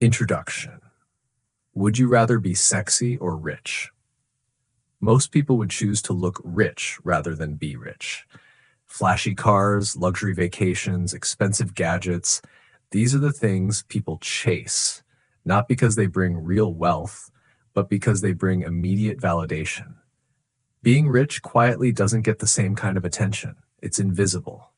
Introduction. Would you rather be sexy or rich? Most people would choose to look rich rather than be rich. Flashy cars, luxury vacations, expensive gadgets, these are the things people chase, not because they bring real wealth, but because they bring immediate validation. Being rich quietly doesn't get the same kind of attention. It's invisible.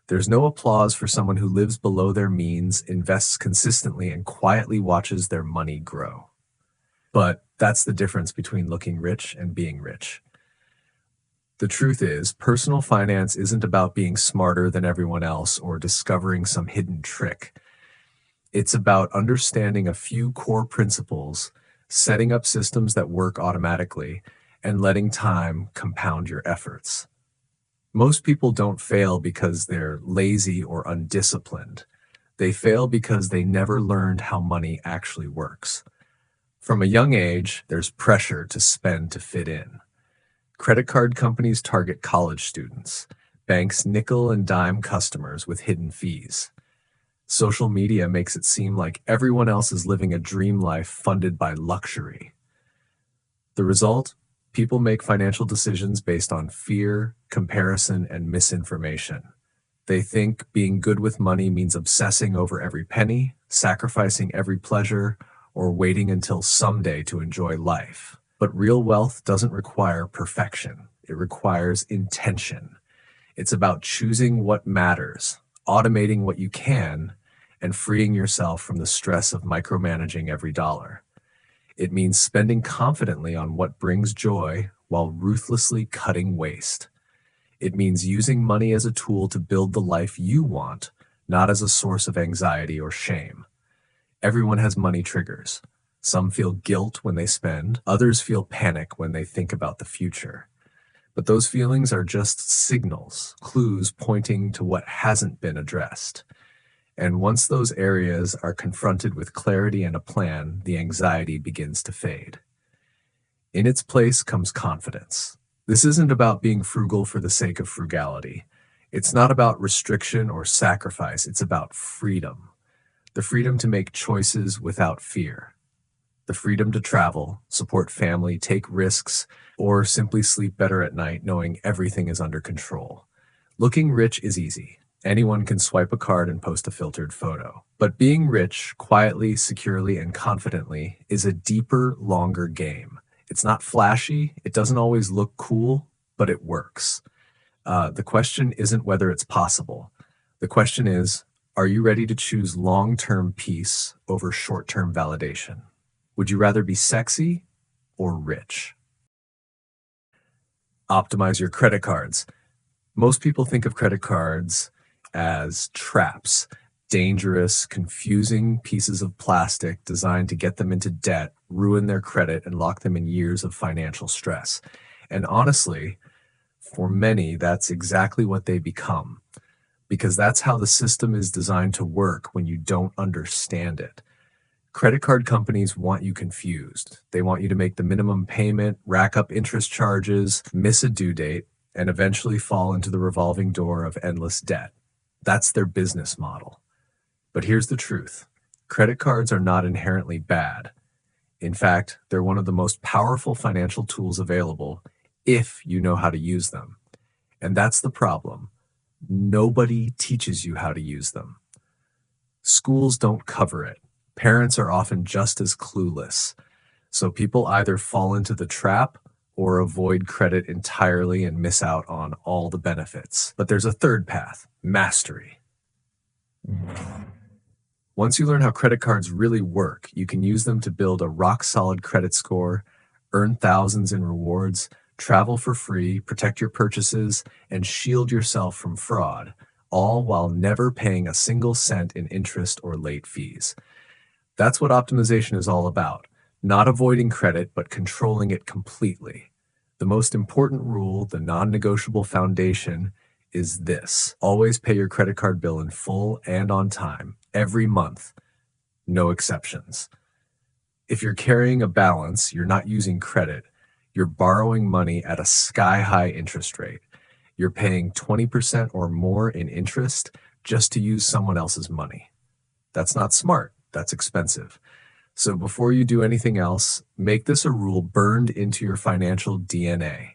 There's no applause for someone who lives below their means, invests consistently, and quietly watches their money grow. But that's the difference between looking rich and being rich. The truth is, personal finance isn't about being smarter than everyone else or discovering some hidden trick. It's about understanding a few core principles, setting up systems that work automatically, and letting time compound your efforts. Most people don't fail because they're lazy or undisciplined. They fail because they never learned how money actually works. From a young age, there's pressure to spend to fit in. Credit card companies target college students. Banks nickel and dime customers with hidden fees. Social media makes it seem like everyone else is living a dream life funded by luxury. The result? People make financial decisions based on fear, comparison, and misinformation. They think being good with money means obsessing over every penny, sacrificing every pleasure, or waiting until someday to enjoy life. But real wealth doesn't require perfection. It requires intention. It's about choosing what matters, automating what you can, and freeing yourself from the stress of micromanaging every dollar. It means spending confidently on what brings joy while ruthlessly cutting waste. It means using money as a tool to build the life you want, not as a source of anxiety or shame. Everyone has money triggers. Some feel guilt when they spend, others feel panic when they think about the future. But those feelings are just signals, clues pointing to what hasn't been addressed. And once those areas are confronted with clarity and a plan, the anxiety begins to fade. In its place comes confidence. This isn't about being frugal for the sake of frugality. It's not about restriction or sacrifice. It's about freedom. The freedom to make choices without fear. The freedom to travel, support family, take risks, or simply sleep better at night knowing everything is under control. Looking rich is easy. Anyone can swipe a card and post a filtered photo. But being rich, quietly, securely, and confidently is a deeper, longer game. It's not flashy, it doesn't always look cool, but it works. The question isn't whether it's possible. The question is, are you ready to choose long-term peace over short-term validation? Would you rather be sexy or rich? Optimize your credit cards. Most people think of credit cards as traps, dangerous, confusing pieces of plastic designed to get them into debt, ruin their credit, and lock them in years of financial stress. And honestly, for many, that's exactly what they become, because that's how the system is designed to work when you don't understand it. Credit card companies want you confused. They want you to make the minimum payment, rack up interest charges, miss a due date, and eventually fall into the revolving door of endless debt. That's their business model. But here's the truth. Credit cards are not inherently bad. In fact, they're one of the most powerful financial tools available if you know how to use them. And that's the problem. Nobody teaches you how to use them. Schools don't cover it. Parents are often just as clueless. So people either fall into the trap or avoid credit entirely and miss out on all the benefits. But there's a third path, mastery. Once you learn how credit cards really work, you can use them to build a rock-solid credit score, earn thousands in rewards, travel for free, protect your purchases, and shield yourself from fraud, all while never paying a single cent in interest or late fees. That's what optimization is all about. Not avoiding credit, but controlling it completely. The most important rule, the non-negotiable foundation, is this. Always pay your credit card bill in full and on time, every month. No exceptions. If you're carrying a balance, you're not using credit, you're borrowing money at a sky-high interest rate. You're paying 20% or more in interest just to use someone else's money. That's not smart. That's expensive. So before you do anything else, make this a rule burned into your financial DNA.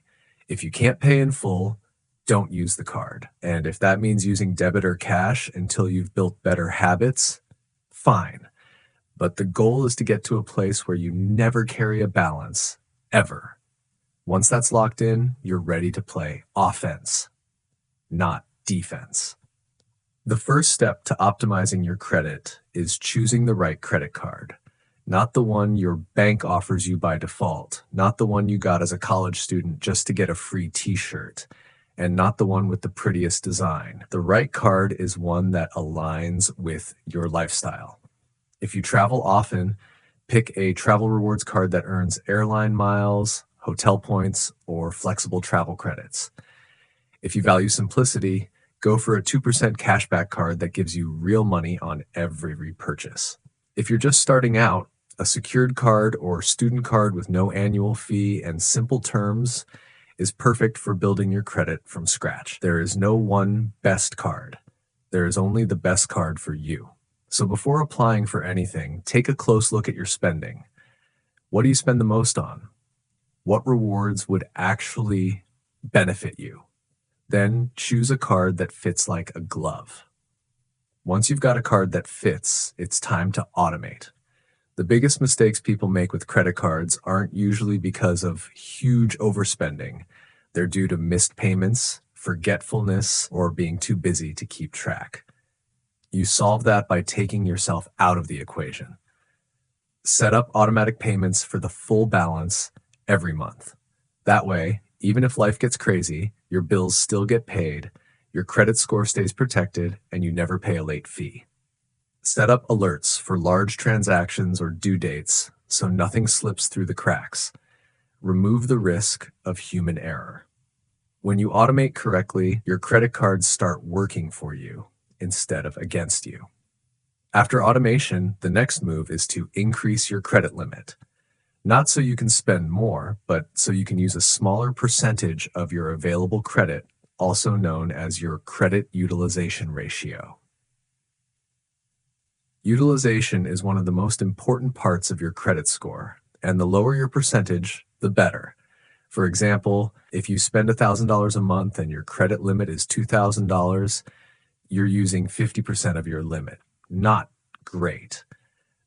If you can't pay in full, don't use the card. And if that means using debit or cash until you've built better habits, fine. But the goal is to get to a place where you never carry a balance, ever. Once that's locked in, you're ready to play offense, not defense. The first step to optimizing your credit is choosing the right credit card. Not the one your bank offers you by default, not the one you got as a college student just to get a free t-shirt, and not the one with the prettiest design. The right card is one that aligns with your lifestyle. If you travel often, pick a travel rewards card that earns airline miles, hotel points, or flexible travel credits. If you value simplicity, go for a 2% cashback card that gives you real money on every repurchase. If you're just starting out, a secured card or student card with no annual fee and simple terms is perfect for building your credit from scratch. There is no one best card. There is only the best card for you. So before applying for anything, take a close look at your spending. What do you spend the most on? What rewards would actually benefit you? Then choose a card that fits like a glove. Once you've got a card that fits, it's time to automate. The biggest mistakes people make with credit cards aren't usually because of huge overspending. They're due to missed payments, forgetfulness, or being too busy to keep track. You solve that by taking yourself out of the equation. Set up automatic payments for the full balance every month. That way, even if life gets crazy, your bills still get paid, your credit score stays protected, and you never pay a late fee. Set up alerts for large transactions or due dates so nothing slips through the cracks. Remove the risk of human error. When you automate correctly, your credit cards start working for you instead of against you. After automation, the next move is to increase your credit limit. Not so you can spend more, but so you can use a smaller percentage of your available credit, also known as your credit utilization ratio. Utilization is one of the most important parts of your credit score, and the lower your percentage, the better. For example, if you spend $1,000 a month and your credit limit is $2,000, you're using 50% of your limit. Not great.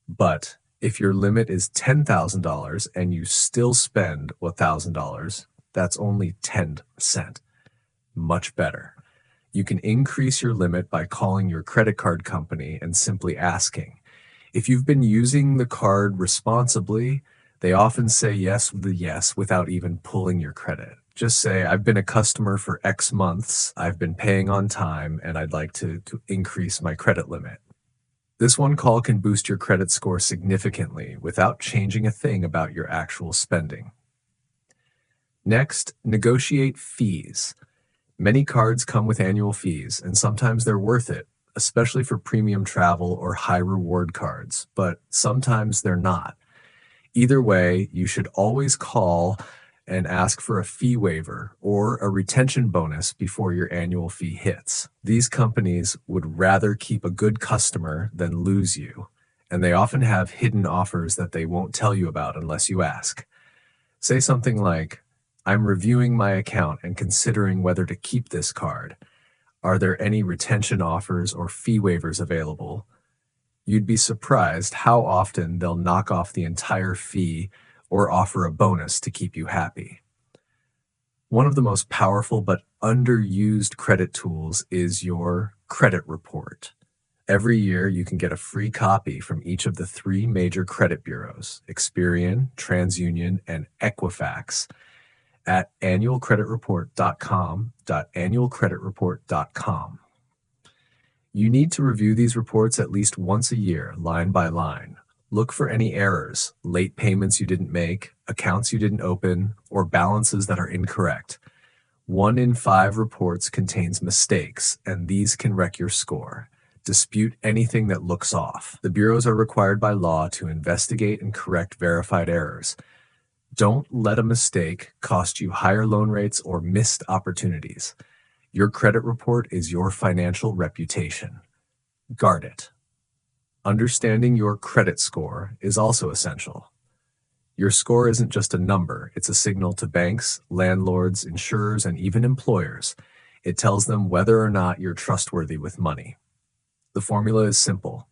But if your limit is $10,000 and you still spend $1,000, that's only 10%. Much better. You can increase your limit by calling your credit card company and simply asking. If you've been using the card responsibly, they often say yes with a yes without even pulling your credit. Just say, I've been a customer for X months, I've been paying on time, and I'd like to increase my credit limit. This one call can boost your credit score significantly without changing a thing about your actual spending. Next, negotiate fees. Many cards come with annual fees, and sometimes they're worth it, especially for premium travel or high reward cards, but sometimes they're not. Either way, you should always call and ask for a fee waiver or a retention bonus before your annual fee hits. These companies would rather keep a good customer than lose you, and they often have hidden offers that they won't tell you about unless you ask. Say something like, I'm reviewing my account and considering whether to keep this card. Are there any retention offers or fee waivers available? You'd be surprised how often they'll knock off the entire fee or offer a bonus to keep you happy. One of the most powerful but underused credit tools is your credit report. Every year, you can get a free copy from each of the 3 major credit bureaus, Experian, TransUnion, and Equifax, at annualcreditreport.com.annualcreditreport.com. You need to review these reports at least once a year, line by line. Look for any errors, late payments you didn't make, accounts you didn't open, or balances that are incorrect. 1 in 5 reports contains mistakes, and these can wreck your score. Dispute anything that looks off. The bureaus are required by law to investigate and correct verified errors. Don't let a mistake cost you higher loan rates or missed opportunities. Your credit report is your financial reputation. Guard it. Understanding your credit score is also essential. Your score isn't just a number, it's a signal to banks, landlords, insurers, and even employers. It tells them whether or not you're trustworthy with money. The formula is simple: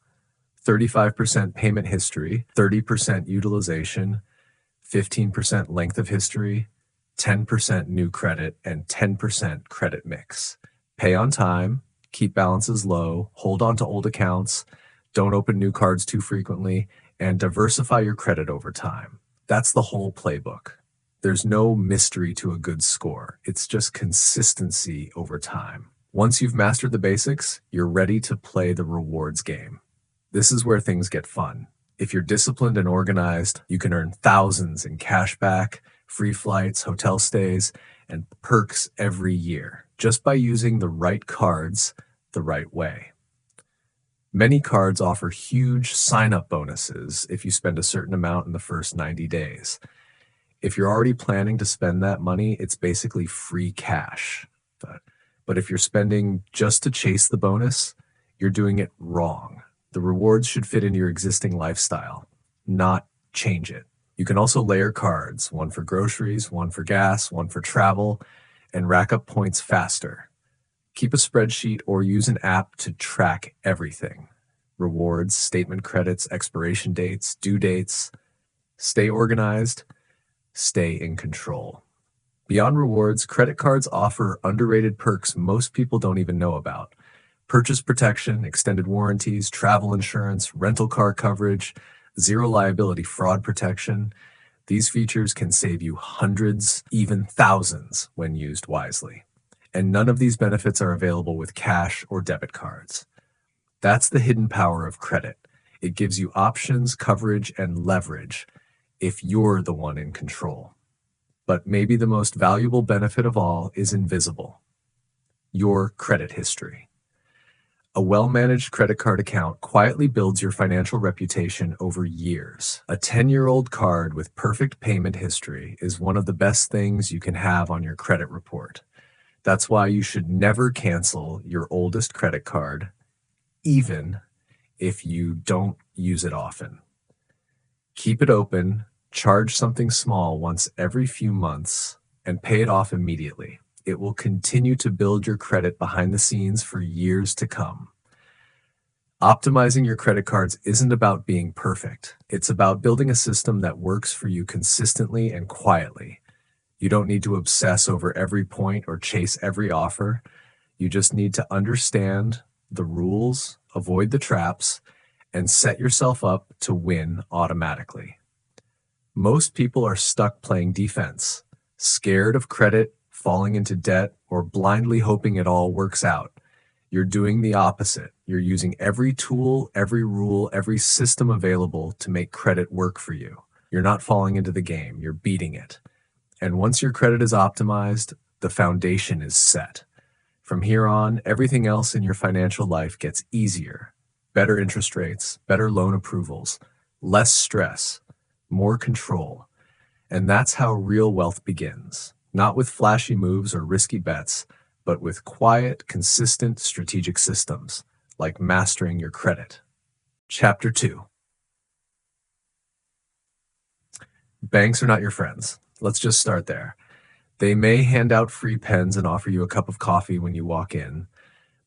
35% payment history, 30% utilization, 15% length of history, 10% new credit, and 10% credit mix. Pay on time, keep balances low, hold on to old accounts, don't open new cards too frequently, and diversify your credit over time. That's the whole playbook. There's no mystery to a good score. It's just consistency over time. Once you've mastered the basics, you're ready to play the rewards game. This is where things get fun. If you're disciplined and organized, you can earn thousands in cash back, free flights, hotel stays, and perks every year, just by using the right cards the right way. Many cards offer huge sign-up bonuses if you spend a certain amount in the first 90 days. If you're already planning to spend that money, it's basically free cash. But if you're spending just to chase the bonus, you're doing it wrong. The rewards should fit into your existing lifestyle, not change it. You can also layer cards, one for groceries, one for gas, one for travel, and rack up points faster. Keep a spreadsheet or use an app to track everything: rewards, statement credits, expiration dates, due dates. Stay organized, stay in control. Beyond rewards, credit cards offer underrated perks most people don't even know about: purchase protection, extended warranties, travel insurance, rental car coverage, zero liability fraud protection. These features can save you hundreds, even thousands, when used wisely. And none of these benefits are available with cash or debit cards. That's the hidden power of credit. It gives you options, coverage, and leverage if you're the one in control. But maybe the most valuable benefit of all is invisible: your credit history. A well-managed credit card account quietly builds your financial reputation over years. A 10-year-old card with perfect payment history is one of the best things you can have on your credit report. That's why you should never cancel your oldest credit card, even if you don't use it often. Keep it open, charge something small once every few months, and pay it off immediately. It will continue to build your credit behind the scenes for years to come. Optimizing your credit cards isn't about being perfect. It's about building a system that works for you consistently and quietly. You don't need to obsess over every point or chase every offer. You just need to understand the rules, avoid the traps, and set yourself up to win automatically. Most people are stuck playing defense, scared of credit, falling into debt, or blindly hoping it all works out. You're doing the opposite. You're using every tool, every rule, every system available to make credit work for you. You're not falling into the game, you're beating it. And once your credit is optimized, the foundation is set. From here on, everything else in your financial life gets easier. Better interest rates, better loan approvals, less stress, more control. And that's how real wealth begins. Not with flashy moves or risky bets, but with quiet, consistent, strategic systems, like mastering your credit. Chapter 2. Banks are not your friends. Let's just start there. They may hand out free pens and offer you a cup of coffee when you walk in,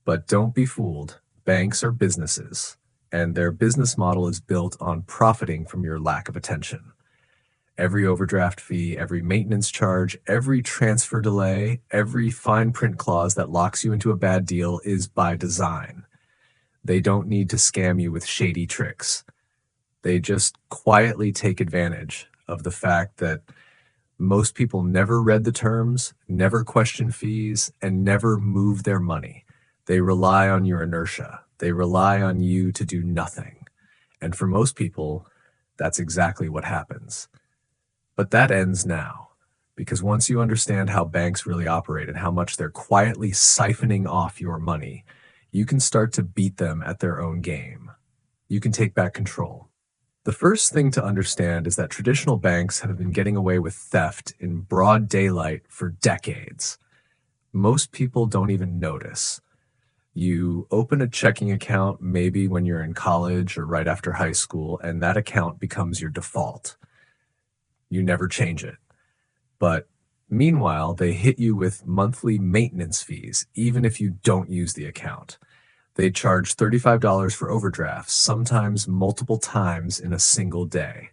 but don't be fooled. Banks are businesses, and their business model is built on profiting from your lack of attention. Every overdraft fee, every maintenance charge, every transfer delay, every fine print clause that locks you into a bad deal is by design. They don't need to scam you with shady tricks. They just quietly take advantage of the fact that most people never read the terms, never question fees, and never move their money. They rely on your inertia. They rely on you to do nothing. And for most people, that's exactly what happens. But that ends now, because once you understand how banks really operate and how much they're quietly siphoning off your money, you can start to beat them at their own game. You can take back control. The first thing to understand is that traditional banks have been getting away with theft in broad daylight for decades. Most people don't even notice. You open a checking account maybe when you're in college or right after high school, and that account becomes your default. You never change it. But meanwhile, they hit you with monthly maintenance fees, even if you don't use the account. They charge $35 for overdrafts, sometimes multiple times in a single day.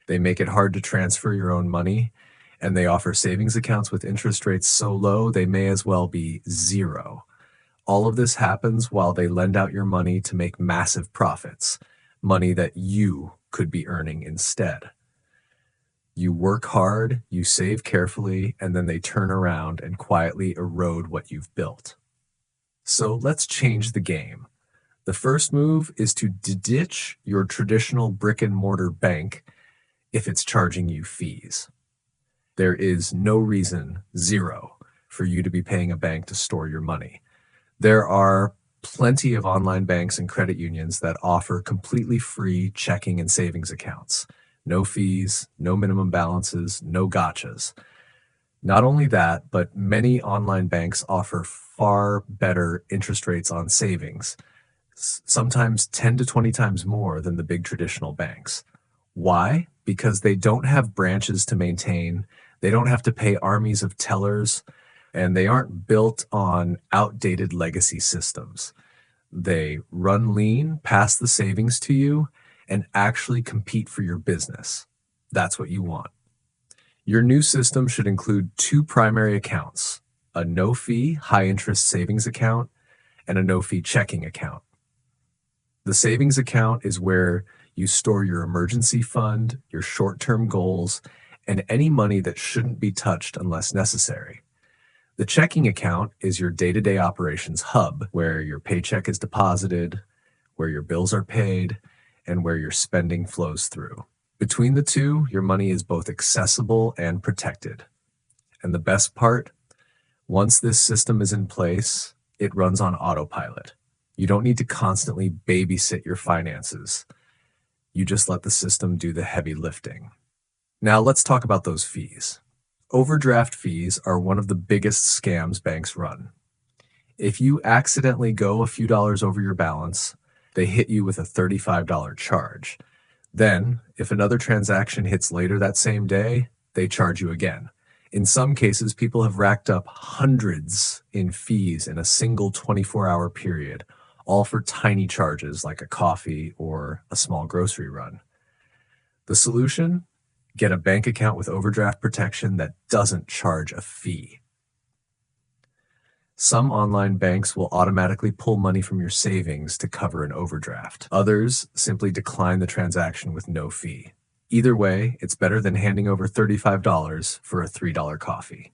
They make it hard to transfer your own money, and they offer savings accounts with interest rates so low they may as well be zero. All of this happens while they lend out your money to make massive profits, money that you could be earning instead. You work hard, you save carefully, and then they turn around and quietly erode what you've built. So let's change the game. The first move is to ditch your traditional brick and mortar bank if it's charging you fees. There is no reason, zero, for you to be paying a bank to store your money. There are plenty of online banks and credit unions that offer completely free checking and savings accounts. No fees, no minimum balances, no gotchas. Not only that, but many online banks offer far better interest rates on savings, sometimes 10 to 20 times more than the big traditional banks. Why? Because they don't have branches to maintain, they don't have to pay armies of tellers, and they aren't built on outdated legacy systems. They run lean, pass the savings to you, and actually compete for your business. That's what you want. Your new system should include two primary accounts, a no-fee, high-interest savings account and a no-fee checking account. The savings account is where you store your emergency fund, your short-term goals, and any money that shouldn't be touched unless necessary. The checking account is your day-to-day operations hub, where your paycheck is deposited, where your bills are paid, and where your spending flows through. Between the two, your money is both accessible and protected. And the best part, once this system is in place, it runs on autopilot. You don't need to constantly babysit your finances. You just let the system do the heavy lifting. Now let's talk about those fees. Overdraft fees are one of the biggest scams banks run. If you accidentally go a few dollars over your balance, they hit you with a $35 charge. Then, if another transaction hits later that same day, they charge you again. In some cases, people have racked up hundreds in fees in a single 24-hour period, all for tiny charges like a coffee or a small grocery run. The solution? Get a bank account with overdraft protection that doesn't charge a fee. Some online banks will automatically pull money from your savings to cover an overdraft. Others simply decline the transaction with no fee. Either way, it's better than handing over $35 for a $3 coffee.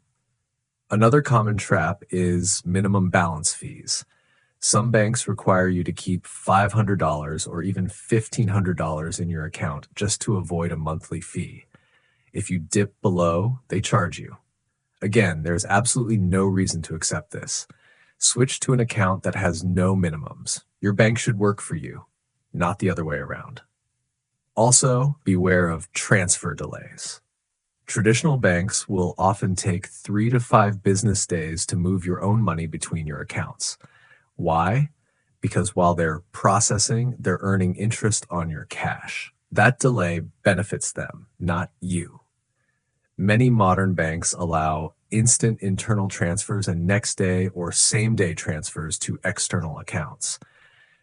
Another common trap is minimum balance fees. Some banks require you to keep $500 or even $1,500 in your account just to avoid a monthly fee. If you dip below, they charge you. Again, there's absolutely no reason to accept this. Switch to an account that has no minimums. Your bank should work for you, not the other way around. Also, beware of transfer delays. Traditional banks will often take 3 to 5 business days to move your own money between your accounts. Why? Because while they're processing, they're earning interest on your cash. That delay benefits them, not you. Many modern banks allow instant internal transfers and next-day or same-day transfers to external accounts.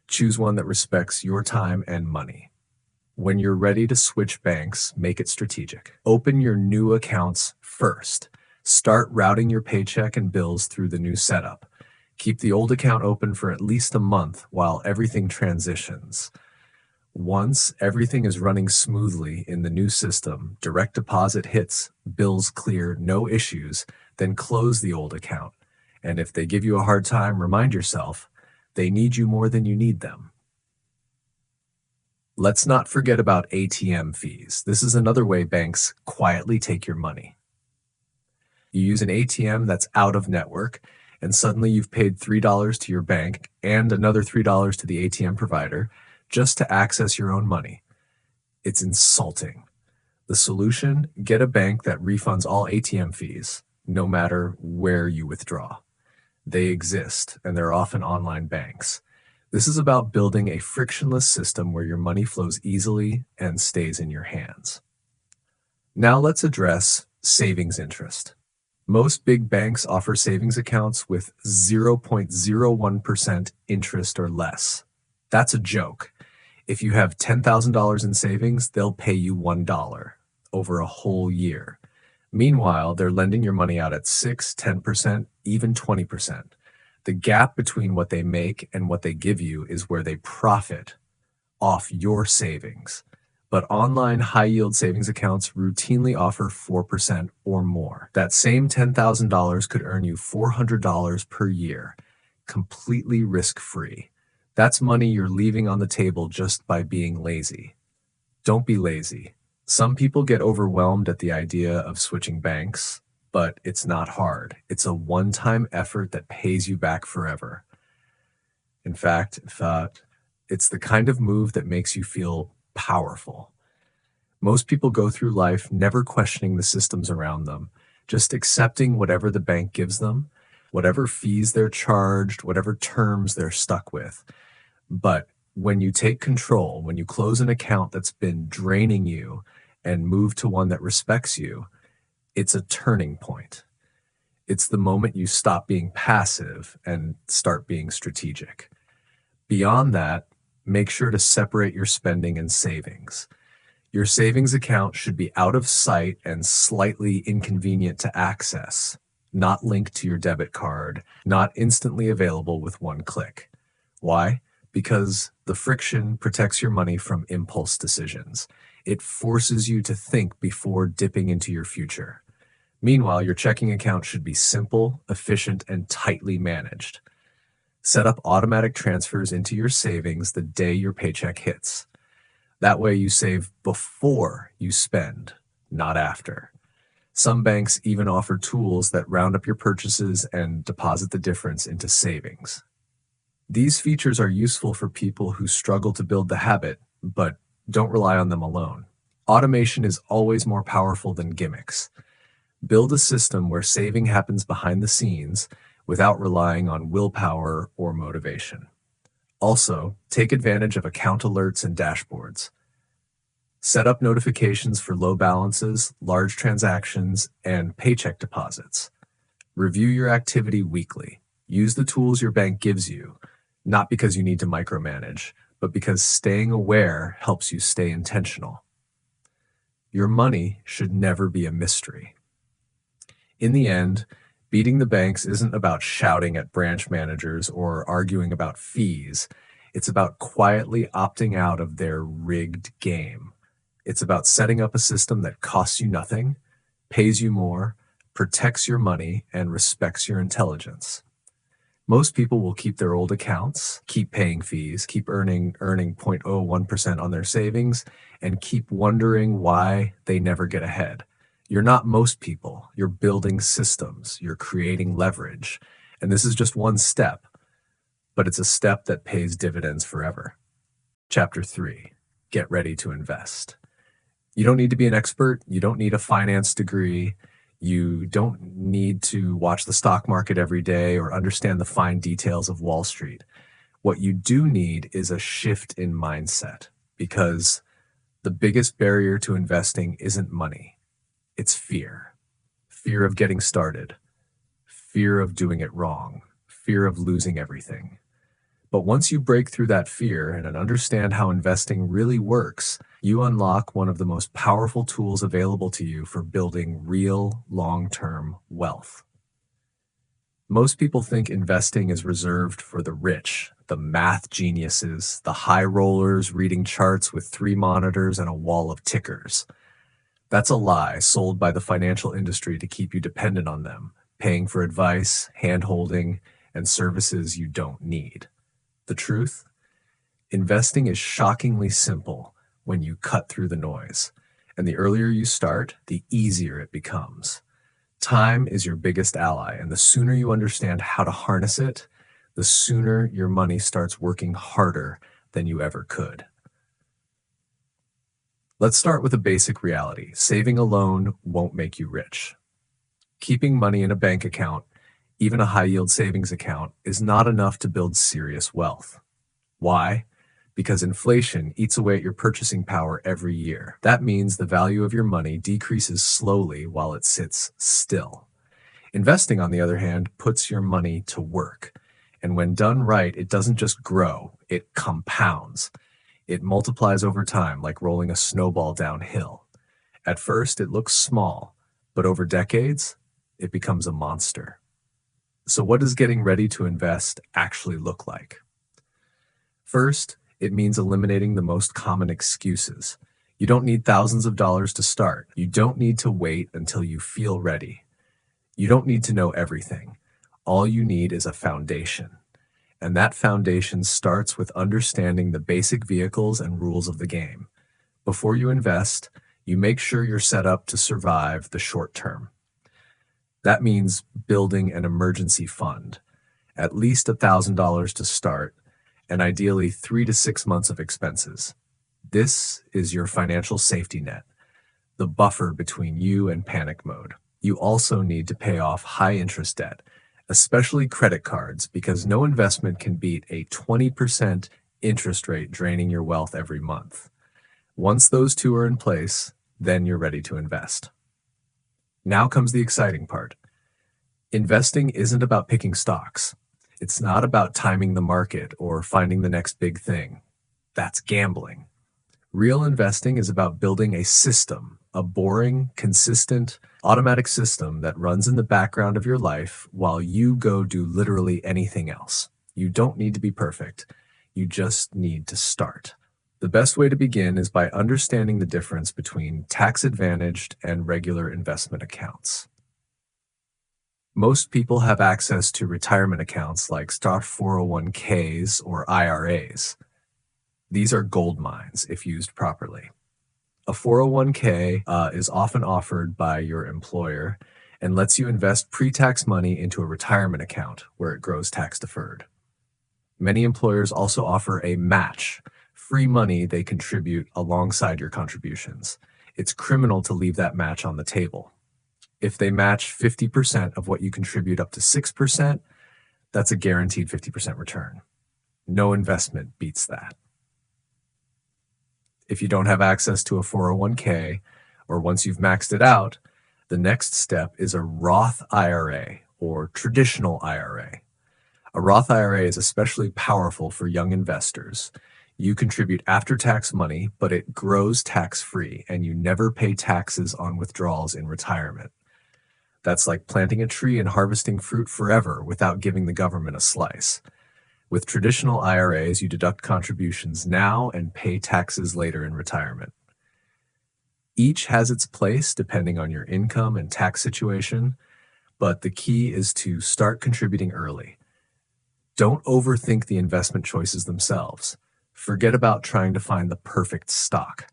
Choose one that respects your time and money. When you're ready to switch banks, make it strategic. Open your new accounts first. Start routing your paycheck and bills through the new setup. Keep the old account open for at least a month while everything transitions. Once everything is running smoothly in the new system, direct deposit hits, bills clear, no issues, then close the old account. And if they give you a hard time, remind yourself, they need you more than you need them. Let's not forget about ATM fees. This is another way banks quietly take your money. You use an ATM that's out of network, and suddenly you've paid $3 to your bank and another $3 to the ATM provider just to access your own money. It's insulting. The solution? Get a bank that refunds all ATM fees, no matter where you withdraw. They exist, and they're often online banks. This is about building a frictionless system where your money flows easily and stays in your hands. Now let's address savings interest. Most big banks offer savings accounts with 0.01% interest or less. That's a joke. If you have $10,000 in savings, they'll pay you $1 over a whole year. Meanwhile, they're lending your money out at 6, 10%, even 20%. The gap between what they make and what they give you is where they profit off your savings. But online high-yield savings accounts routinely offer 4% or more. That same $10,000 could earn you $400 per year, completely risk-free. That's money you're leaving on the table just by being lazy. Don't be lazy. Some people get overwhelmed at the idea of switching banks, but it's not hard. It's a one-time effort that pays you back forever. In fact, it's the kind of move that makes you feel powerful. Most people go through life never questioning the systems around them, just accepting whatever the bank gives them, whatever fees they're charged, whatever terms they're stuck with. But when you take control, when you close an account that's been draining you and move to one that respects you, it's a turning point. It's the moment you stop being passive and start being strategic. Beyond that, make sure to separate your spending and savings. Your savings account should be out of sight and slightly inconvenient to access, not linked to your debit card, not instantly available with one click. Why? Because the friction protects your money from impulse decisions. It forces you to think before dipping into your future. Meanwhile, your checking account should be simple, efficient, and tightly managed. Set up automatic transfers into your savings the day your paycheck hits. That way you save before you spend, not after. Some banks even offer tools that round up your purchases and deposit the difference into savings. These features are useful for people who struggle to build the habit, but don't rely on them alone. Automation is always more powerful than gimmicks. Build a system where saving happens behind the scenes without relying on willpower or motivation. Also, take advantage of account alerts and dashboards. Set up notifications for low balances, large transactions, and paycheck deposits. Review your activity weekly. Use the tools your bank gives you, not because you need to micromanage, but because staying aware helps you stay intentional. Your money should never be a mystery. In the end, beating the banks isn't about shouting at branch managers or arguing about fees. It's about quietly opting out of their rigged game. It's about setting up a system that costs you nothing, pays you more, protects your money, and respects your intelligence. Most people will keep their old accounts, keep paying fees, keep earning 0.01% on their savings, and keep wondering why they never get ahead. You're not most people. You're building systems. You're creating leverage. And this is just one step, but it's a step that pays dividends forever. Chapter 3, get ready to invest. You don't need to be an expert. You don't need a finance degree. You don't need to watch the stock market every day or understand the fine details of Wall Street. What you do need is a shift in mindset, because the biggest barrier to investing isn't money. It's fear. Fear of getting started. Fear of doing it wrong. Fear of losing everything. But once you break through that fear and understand how investing really works, you unlock one of the most powerful tools available to you for building real, long-term wealth. Most people think investing is reserved for the rich, the math geniuses, the high rollers reading charts with 3 monitors and a wall of tickers. That's a lie sold by the financial industry to keep you dependent on them, paying for advice, hand-holding, and services you don't need. The truth? Investing is shockingly simple when you cut through the noise. And the earlier you start, the easier it becomes. Time is your biggest ally, and the sooner you understand how to harness it, the sooner your money starts working harder than you ever could. Let's start with a basic reality. Saving alone won't make you rich. Keeping money in a bank account, Even a high-yield savings account is not enough to build serious wealth. Why? Because inflation eats away at your purchasing power every year. That means the value of your money decreases slowly while it sits still. Investing, on the other hand, puts your money to work. And when done right, it doesn't just grow, it compounds. It multiplies over time like rolling a snowball downhill. At first, it looks small, but over decades, it becomes a monster. So what does getting ready to invest actually look like? First, it means eliminating the most common excuses. You don't need thousands of dollars to start. You don't need to wait until you feel ready. You don't need to know everything. All you need is a foundation. And that foundation starts with understanding the basic vehicles and rules of the game. Before you invest, you make sure you're set up to survive the short term. That means building an emergency fund, at least $1,000 to start, and ideally 3 to 6 months of expenses. This is your financial safety net, the buffer between you and panic mode. You also need to pay off high-interest debt, especially credit cards, because no investment can beat a 20% interest rate draining your wealth every month. Once those two are in place, then you're ready to invest. Now comes the exciting part. Investing isn't about picking stocks. It's not about timing the market or finding the next big thing. That's gambling. Real investing is about building a system, a boring, consistent, automatic system that runs in the background of your life while you go do literally anything else. You don't need to be perfect. You just need to start. The best way to begin is by understanding the difference between tax-advantaged and regular investment accounts. Most people have access to retirement accounts like stock 401ks or IRAs. These are gold mines if used properly. A 401k is often offered by your employer and lets you invest pre-tax money into a retirement account where it grows tax-deferred. Many employers also offer a match, free money they contribute alongside your contributions. It's criminal to leave that match on the table. If they match 50% of what you contribute up to 6%, that's a guaranteed 50% return. No investment beats that. If you don't have access to a 401k, or once you've maxed it out, the next step is a Roth IRA or traditional IRA. A Roth IRA is especially powerful for young investors. You contribute after-tax money, but it grows tax-free, and you never pay taxes on withdrawals in retirement. That's like planting a tree and harvesting fruit forever without giving the government a slice. With traditional IRAs, you deduct contributions now and pay taxes later in retirement. Each has its place depending on your income and tax situation, but the key is to start contributing early. Don't overthink the investment choices themselves. Forget about trying to find the perfect stock.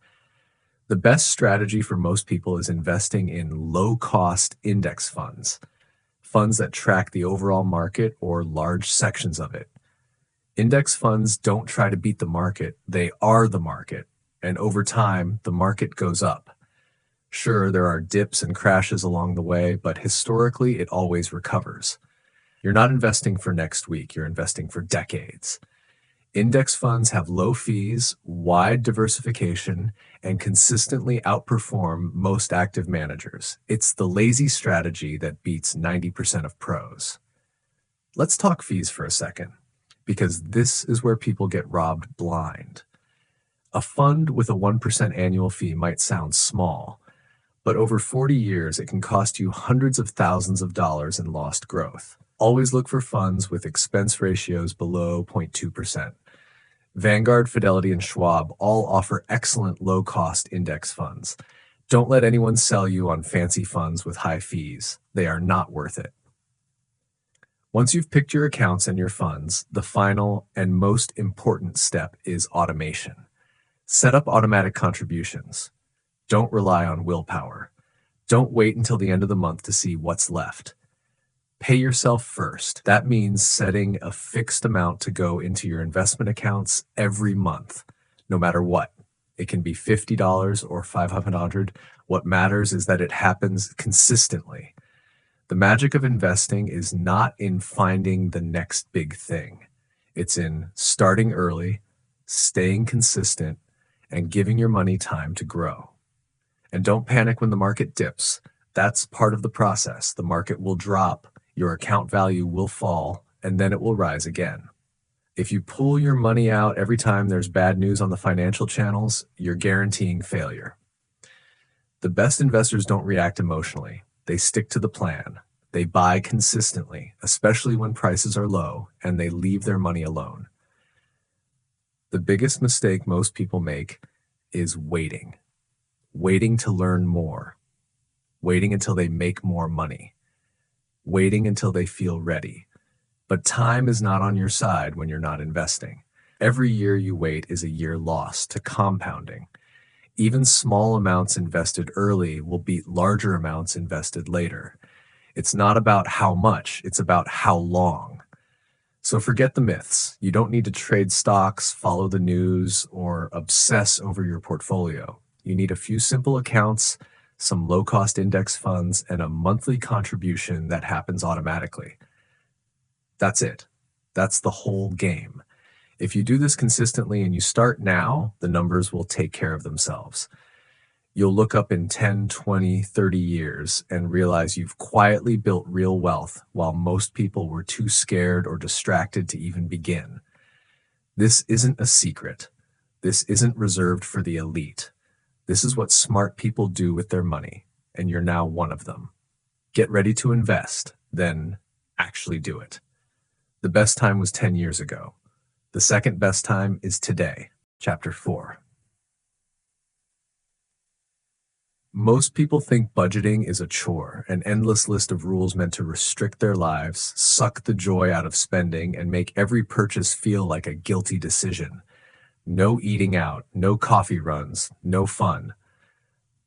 The best strategy for most people is investing in low-cost index funds, funds that track the overall market or large sections of it. Index funds don't try to beat the market, they are the market, and over time, the market goes up. Sure, there are dips and crashes along the way, but historically, it always recovers. You're not investing for next week, you're investing for decades. Index funds have low fees, wide diversification, and consistently outperform most active managers. It's the lazy strategy that beats 90% of pros. Let's talk fees for a second, because this is where people get robbed blind. A fund with a 1% annual fee might sound small, but over 40 years, it can cost you hundreds of thousands of dollars in lost growth. Always look for funds with expense ratios below 0.2%. Vanguard, Fidelity, and Schwab all offer excellent low-cost index funds. Don't let anyone sell you on fancy funds with high fees. They are not worth it. Once you've picked your accounts and your funds, the final and most important step is automation. Set up automatic contributions. Don't rely on willpower. Don't wait until the end of the month to see what's left. Pay yourself first. That means setting a fixed amount to go into your investment accounts every month, no matter what. It can be $50 or $500. What matters is that it happens consistently. The magic of investing is not in finding the next big thing. It's in starting early, staying consistent, and giving your money time to grow. And don't panic when the market dips. That's part of the process. The market will drop, your account value will fall, and then it will rise again. If you pull your money out every time there's bad news on the financial channels, you're guaranteeing failure. The best investors don't react emotionally. They stick to the plan. They buy consistently, especially when prices are low, and they leave their money alone. The biggest mistake most people make is waiting. Waiting to learn more. Waiting until they make more money. Waiting until they feel ready. But time is not on your side when you're not investing. Every year you wait is a year lost to compounding. Even small amounts invested early will beat larger amounts invested later. It's not about how much, it's about how long. So forget the myths. You don't need to trade stocks, follow the news, or obsess over your portfolio. You need a few simple accounts, some low-cost index funds, and a monthly contribution that happens automatically. That's it. That's the whole game. If you do this consistently and you start now, the numbers will take care of themselves. You'll look up in 10, 20, 30 years and realize you've quietly built real wealth while most people were too scared or distracted to even begin. This isn't a secret. This isn't reserved for the elite. This is what smart people do with their money, and you're now one of them. Get ready to invest, then actually do it. The best time was 10 years ago. The second best time is today. Chapter 4. Most people think budgeting is a chore, an endless list of rules meant to restrict their lives, suck the joy out of spending, and make every purchase feel like a guilty decision. No eating out, no coffee runs, no fun.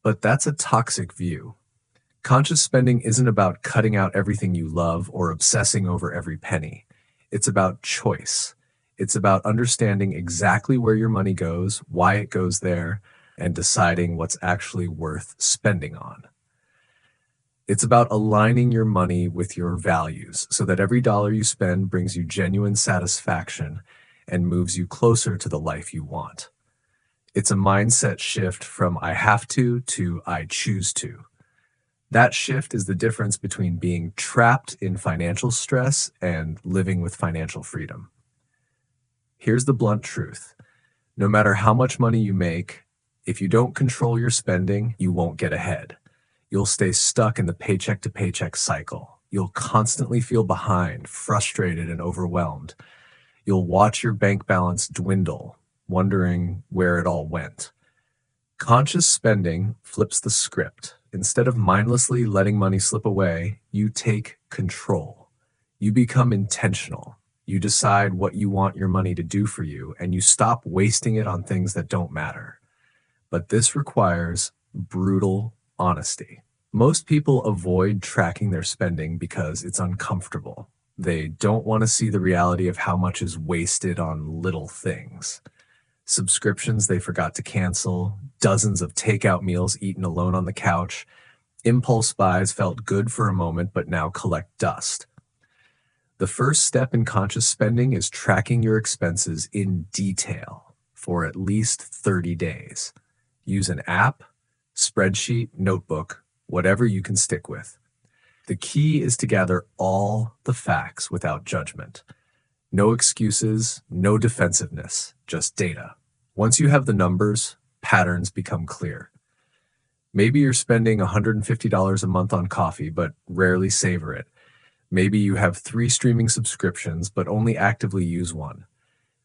But that's a toxic view. Conscious spending isn't about cutting out everything you love or obsessing over every penny. It's about choice. It's about understanding exactly where your money goes, why it goes there, and deciding what's actually worth spending on. It's about aligning your money with your values so that every dollar you spend brings you genuine satisfaction and moves you closer to the life you want. It's a mindset shift from I have to I choose to. That shift is the difference between being trapped in financial stress and living with financial freedom. Here's the blunt truth. No matter how much money you make, if you don't control your spending, you won't get ahead. You'll stay stuck in the paycheck to paycheck cycle. You'll constantly feel behind, frustrated, and overwhelmed. You'll watch your bank balance dwindle, wondering where it all went. Conscious spending flips the script. Instead of mindlessly letting money slip away, you take control. You become intentional. You decide what you want your money to do for you, and you stop wasting it on things that don't matter. But this requires brutal honesty. Most people avoid tracking their spending because it's uncomfortable. They don't want to see the reality of how much is wasted on little things. Subscriptions they forgot to cancel, dozens of takeout meals eaten alone on the couch. Impulse buys felt good for a moment but now collect dust. The first step in conscious spending is tracking your expenses in detail for at least 30 days. Use an app, spreadsheet, notebook, whatever you can stick with. The key is to gather all the facts without judgment. No excuses, no defensiveness, just data. Once you have the numbers, patterns become clear. Maybe you're spending $150 a month on coffee, but rarely savor it. Maybe you have 3 streaming subscriptions, but only actively use one.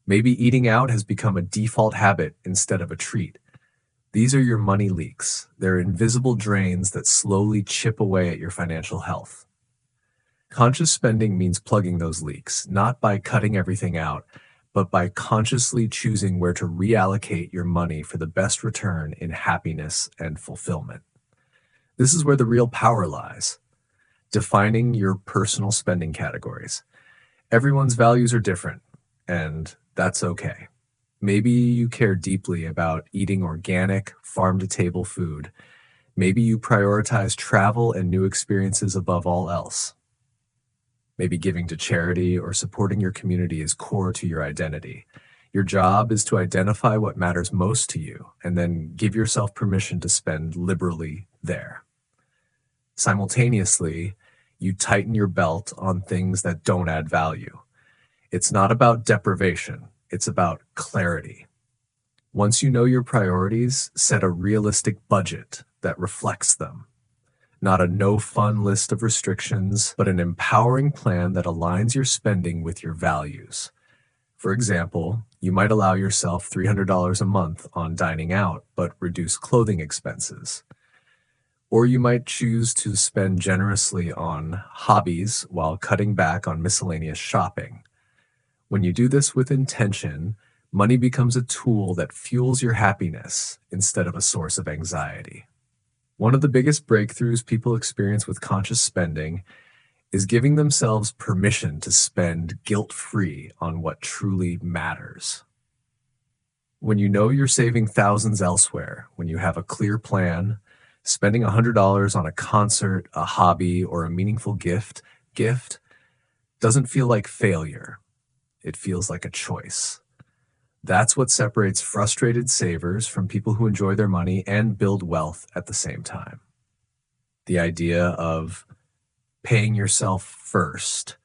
Maybe eating out has become a default habit instead of a treat. These are your money leaks. They're invisible drains that slowly chip away at your financial health. Conscious spending means plugging those leaks, not by cutting everything out, but by consciously choosing where to reallocate your money for the best return in happiness and fulfillment. This is where the real power lies. Defining your personal spending categories. Everyone's values are different, and that's okay. Maybe you care deeply about eating organic, farm-to-table food. Maybe you prioritize travel and new experiences above all else. Maybe giving to charity or supporting your community is core to your identity. Your job is to identify what matters most to you and then give yourself permission to spend liberally there. Simultaneously, you tighten your belt on things that don't add value. It's not about deprivation, it's about clarity. Once you know your priorities, set a realistic budget that reflects them. Not a no-fun list of restrictions, but an empowering plan that aligns your spending with your values. For example, you might allow yourself $300 a month on dining out, but reduce clothing expenses. Or you might choose to spend generously on hobbies while cutting back on miscellaneous shopping. When you do this with intention, money becomes a tool that fuels your happiness instead of a source of anxiety. One of the biggest breakthroughs people experience with conscious spending is giving themselves permission to spend guilt-free on what truly matters. When you know you're saving thousands elsewhere, when you have a clear plan, spending $100 on a concert, a hobby, or a meaningful gift doesn't feel like failure. It feels like a choice. That's what separates frustrated savers from people who enjoy their money and build wealth at the same time. The idea of paying yourself first,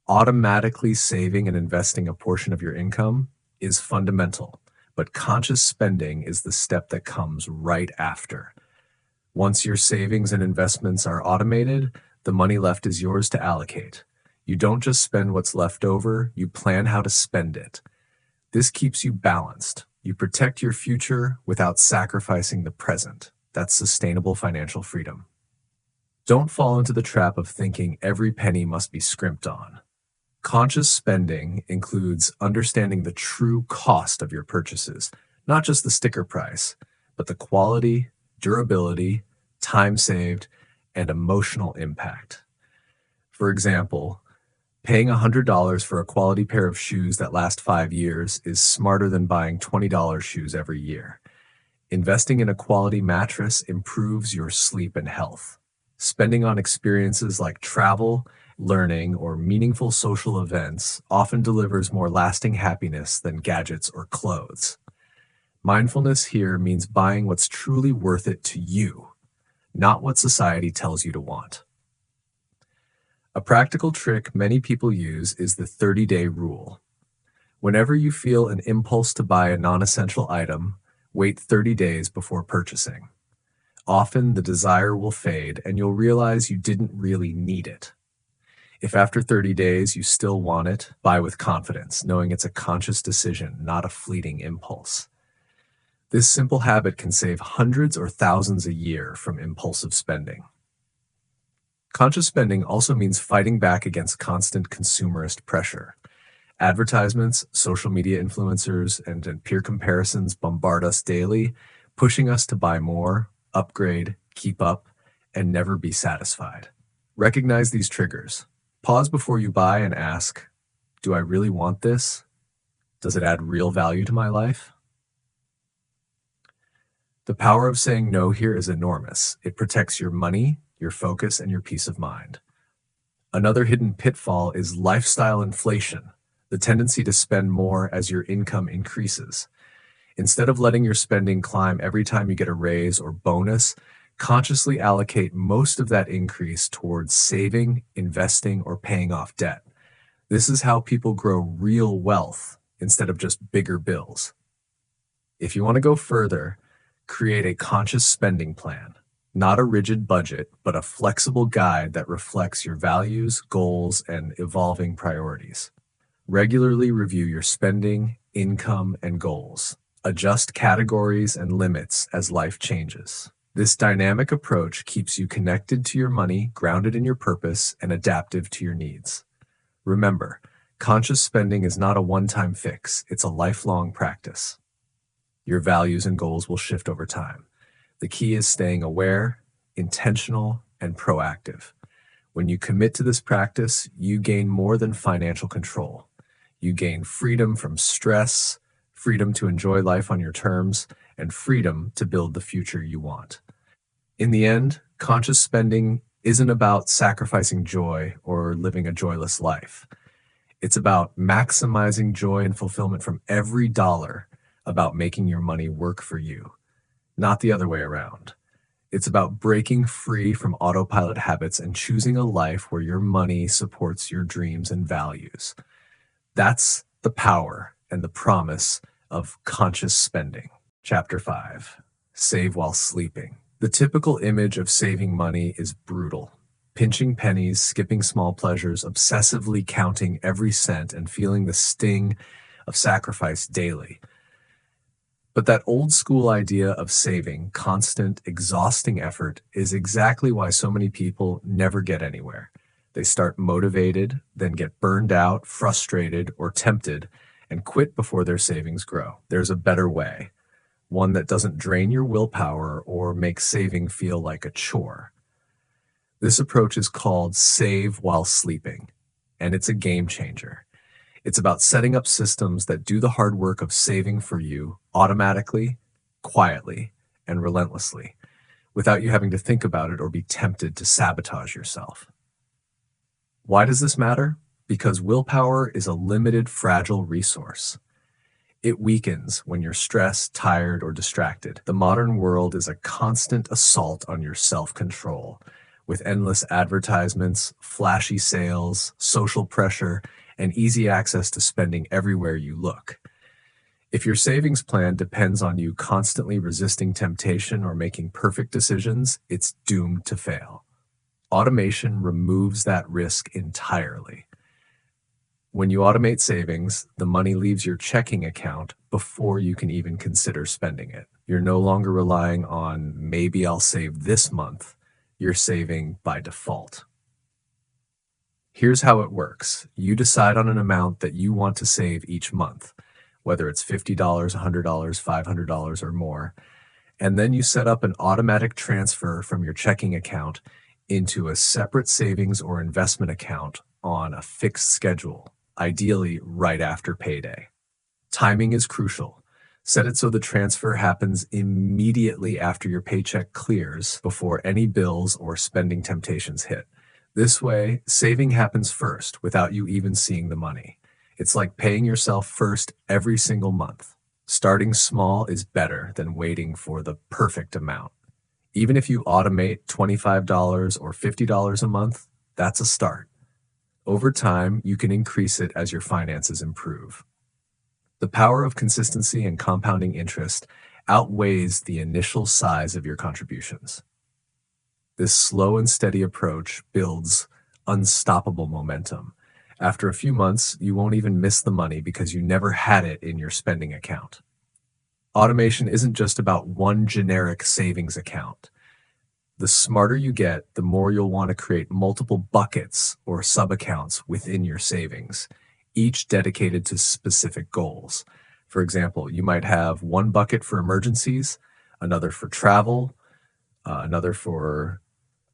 automatically saving and investing a portion of your income is fundamental, but conscious spending is the step that comes right after. Once your savings and investments are automated, the money left is yours to allocate. You don't just spend what's left over, you plan how to spend it. This keeps you balanced. You protect your future without sacrificing the present. That's sustainable financial freedom. Don't fall into the trap of thinking every penny must be scrimped on. Conscious spending includes understanding the true cost of your purchases, not just the sticker price, but the quality, durability, time saved, and emotional impact. For example, paying $100 for a quality pair of shoes that last 5 years is smarter than buying $20 shoes every year. Investing in a quality mattress improves your sleep and health. Spending on experiences like travel, learning, or meaningful social events often delivers more lasting happiness than gadgets or clothes. Mindfulness here means buying what's truly worth it to you, not what society tells you to want. A practical trick many people use is the 30-day rule. Whenever you feel an impulse to buy a non-essential item, wait 30 days before purchasing. Often the desire will fade and you'll realize you didn't really need it. If after 30 days you still want it, buy with confidence, knowing it's a conscious decision, not a fleeting impulse. This simple habit can save hundreds or thousands a year from impulsive spending. Conscious spending also means fighting back against constant consumerist pressure. Advertisements, social media influencers, and peer comparisons bombard us daily, pushing us to buy more, upgrade, keep up, and never be satisfied. Recognize these triggers. Pause before you buy and ask, do I really want this? Does it add real value to my life? The power of saying no here is enormous. It protects your money, your focus, and your peace of mind. Another hidden pitfall is lifestyle inflation, the tendency to spend more as your income increases. Instead of letting your spending climb every time you get a raise or bonus, consciously allocate most of that increase towards saving, investing, or paying off debt. This is how people grow real wealth instead of just bigger bills. If you want to go further, create a conscious spending plan. Not a rigid budget, but a flexible guide that reflects your values, goals, and evolving priorities. Regularly review your spending, income, and goals. Adjust categories and limits as life changes. This dynamic approach keeps you connected to your money, grounded in your purpose, and adaptive to your needs. Remember, conscious spending is not a one-time fix, it's a lifelong practice. Your values and goals will shift over time. The key is staying aware, intentional, and proactive. When you commit to this practice, you gain more than financial control. You gain freedom from stress, freedom to enjoy life on your terms, and freedom to build the future you want. In the end, conscious spending isn't about sacrificing joy or living a joyless life. It's about maximizing joy and fulfillment from every dollar, about making your money work for you, not the other way around. It's about breaking free from autopilot habits and choosing a life where your money supports your dreams and values. That's the power and the promise of conscious spending. Chapter 5: Save while sleeping. The typical image of saving money is brutal. Pinching pennies, skipping small pleasures, obsessively counting every cent, and feeling the sting of sacrifice daily. But that old school idea of saving, constant, exhausting effort, is exactly why so many people never get anywhere. They start motivated, then get burned out, frustrated, or tempted, and quit before their savings grow. There's a better way, one that doesn't drain your willpower or make saving feel like a chore. This approach is called Save While Sleeping, and it's a game changer. It's about setting up systems that do the hard work of saving for you automatically, quietly, and relentlessly, without you having to think about it or be tempted to sabotage yourself. Why does this matter? Because willpower is a limited, fragile resource. It weakens when you're stressed, tired, or distracted. The modern world is a constant assault on your self-control, with endless advertisements, flashy sales, social pressure, and easy access to spending everywhere you look. If your savings plan depends on you constantly resisting temptation or making perfect decisions, it's doomed to fail. Automation removes that risk entirely. When you automate savings, the money leaves your checking account before you can even consider spending it. You're no longer relying on maybe I'll save this month. You're saving by default. Here's how it works. You decide on an amount that you want to save each month, whether it's $50, $100, $500, or more, and then you set up an automatic transfer from your checking account into a separate savings or investment account on a fixed schedule, ideally right after payday. Timing is crucial. Set it so the transfer happens immediately after your paycheck clears, before any bills or spending temptations hit. This way, saving happens first without you even seeing the money. It's like paying yourself first every single month. Starting small is better than waiting for the perfect amount. Even if you automate $25 or $50 a month, that's a start. Over time, you can increase it as your finances improve. The power of consistency and compounding interest outweighs the initial size of your contributions. This slow and steady approach builds unstoppable momentum. After a few months, you won't even miss the money because you never had it in your spending account. Automation isn't just about one generic savings account. The smarter you get, the more you'll want to create multiple buckets or sub-accounts within your savings, each dedicated to specific goals. For example, you might have one bucket for emergencies, another for travel, another for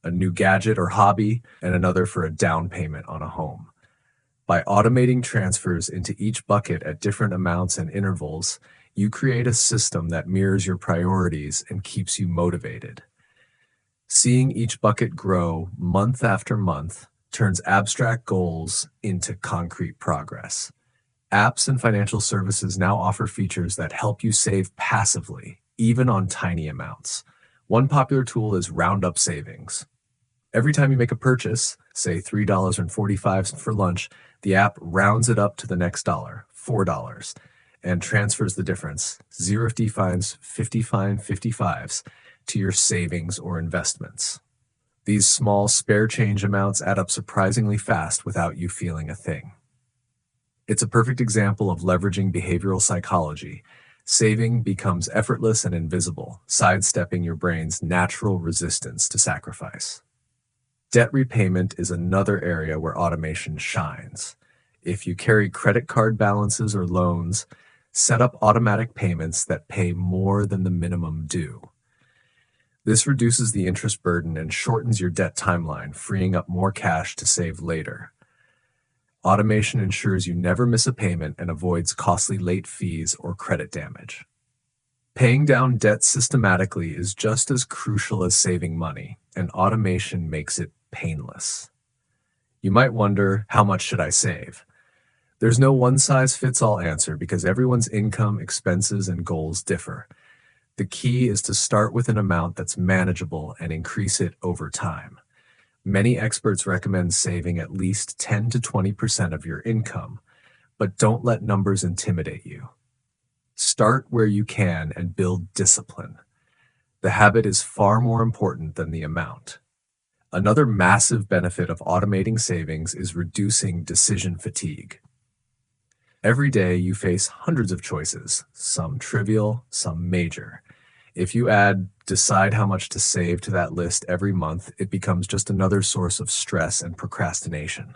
a new gadget or hobby, and another for a down payment on a home. By automating transfers into each bucket at different amounts and intervals, you create a system that mirrors your priorities and keeps you motivated. Seeing each bucket grow month after month turns abstract goals into concrete progress. Apps and financial services now offer features that help you save passively, even on tiny amounts. One popular tool is Roundup Savings. Every time you make a purchase, say $3.45 for lunch, the app rounds it up to the next dollar, $4, and transfers the difference, 0 fines, 50 fine, 55s, to your savings or investments. These small spare change amounts add up surprisingly fast without you feeling a thing. It's a perfect example of leveraging behavioral psychology. Saving becomes effortless and invisible, sidestepping your brain's natural resistance to sacrifice. Debt repayment is another area where automation shines. If you carry credit card balances or loans, set up automatic payments that pay more than the minimum due. This reduces the interest burden and shortens your debt timeline, freeing up more cash to save later. Automation ensures you never miss a payment and avoids costly late fees or credit damage. Paying down debt systematically is just as crucial as saving money, and automation makes it painless. You might wonder, how much should I save? There's no one-size-fits-all answer because everyone's income, expenses, and goals differ. The key is to start with an amount that's manageable and increase it over time. Many experts recommend saving at least 10 to 20% of your income, but don't let numbers intimidate you. Start where you can and build discipline. The habit is far more important than the amount. Another massive benefit of automating savings is reducing decision fatigue. Every day you face hundreds of choices, some trivial, some major. If you add decide how much to save to that list every month, it becomes just another source of stress and procrastination.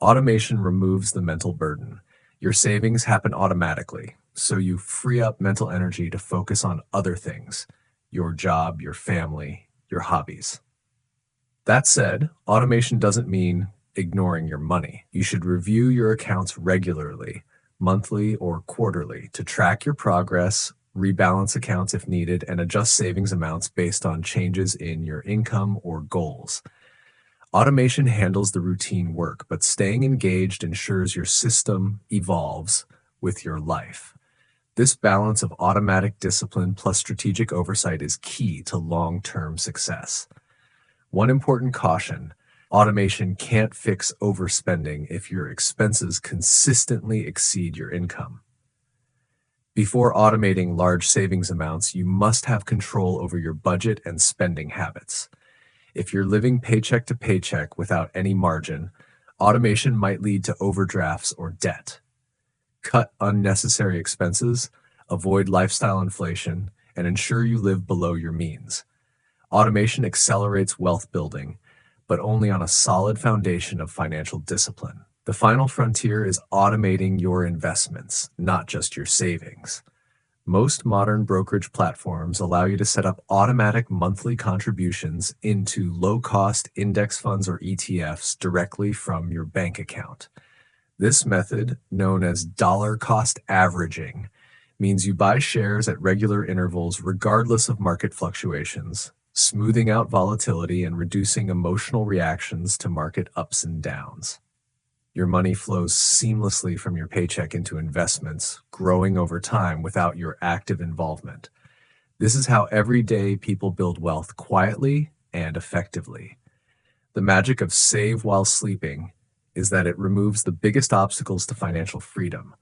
Automation removes the mental burden. Your savings happen automatically, so you free up mental energy to focus on other things, your job, your family, your hobbies. That said, automation doesn't mean ignoring your money. You should review your accounts regularly, monthly or quarterly, to track your progress, rebalance accounts if needed, and adjust savings amounts based on changes in your income or goals. Automation handles the routine work, but staying engaged ensures your system evolves with your life. This balance of automatic discipline plus strategic oversight is key to long-term success. One important caution: automation can't fix overspending if your expenses consistently exceed your income. Before automating large savings amounts, you must have control over your budget and spending habits. If you're living paycheck to paycheck without any margin, automation might lead to overdrafts or debt. Cut unnecessary expenses, avoid lifestyle inflation, and ensure you live below your means. Automation accelerates wealth building, but only on a solid foundation of financial discipline. The final frontier is automating your investments, not just your savings. Most modern brokerage platforms allow you to set up automatic monthly contributions into low-cost index funds or ETFs directly from your bank account. This method, known as dollar cost averaging, means you buy shares at regular intervals regardless of market fluctuations, smoothing out volatility and reducing emotional reactions to market ups and downs. Your money flows seamlessly from your paycheck into investments, growing over time without your active involvement. This is how everyday people build wealth quietly and effectively. The magic of save while sleeping is that it removes the biggest obstacles to financial freedom: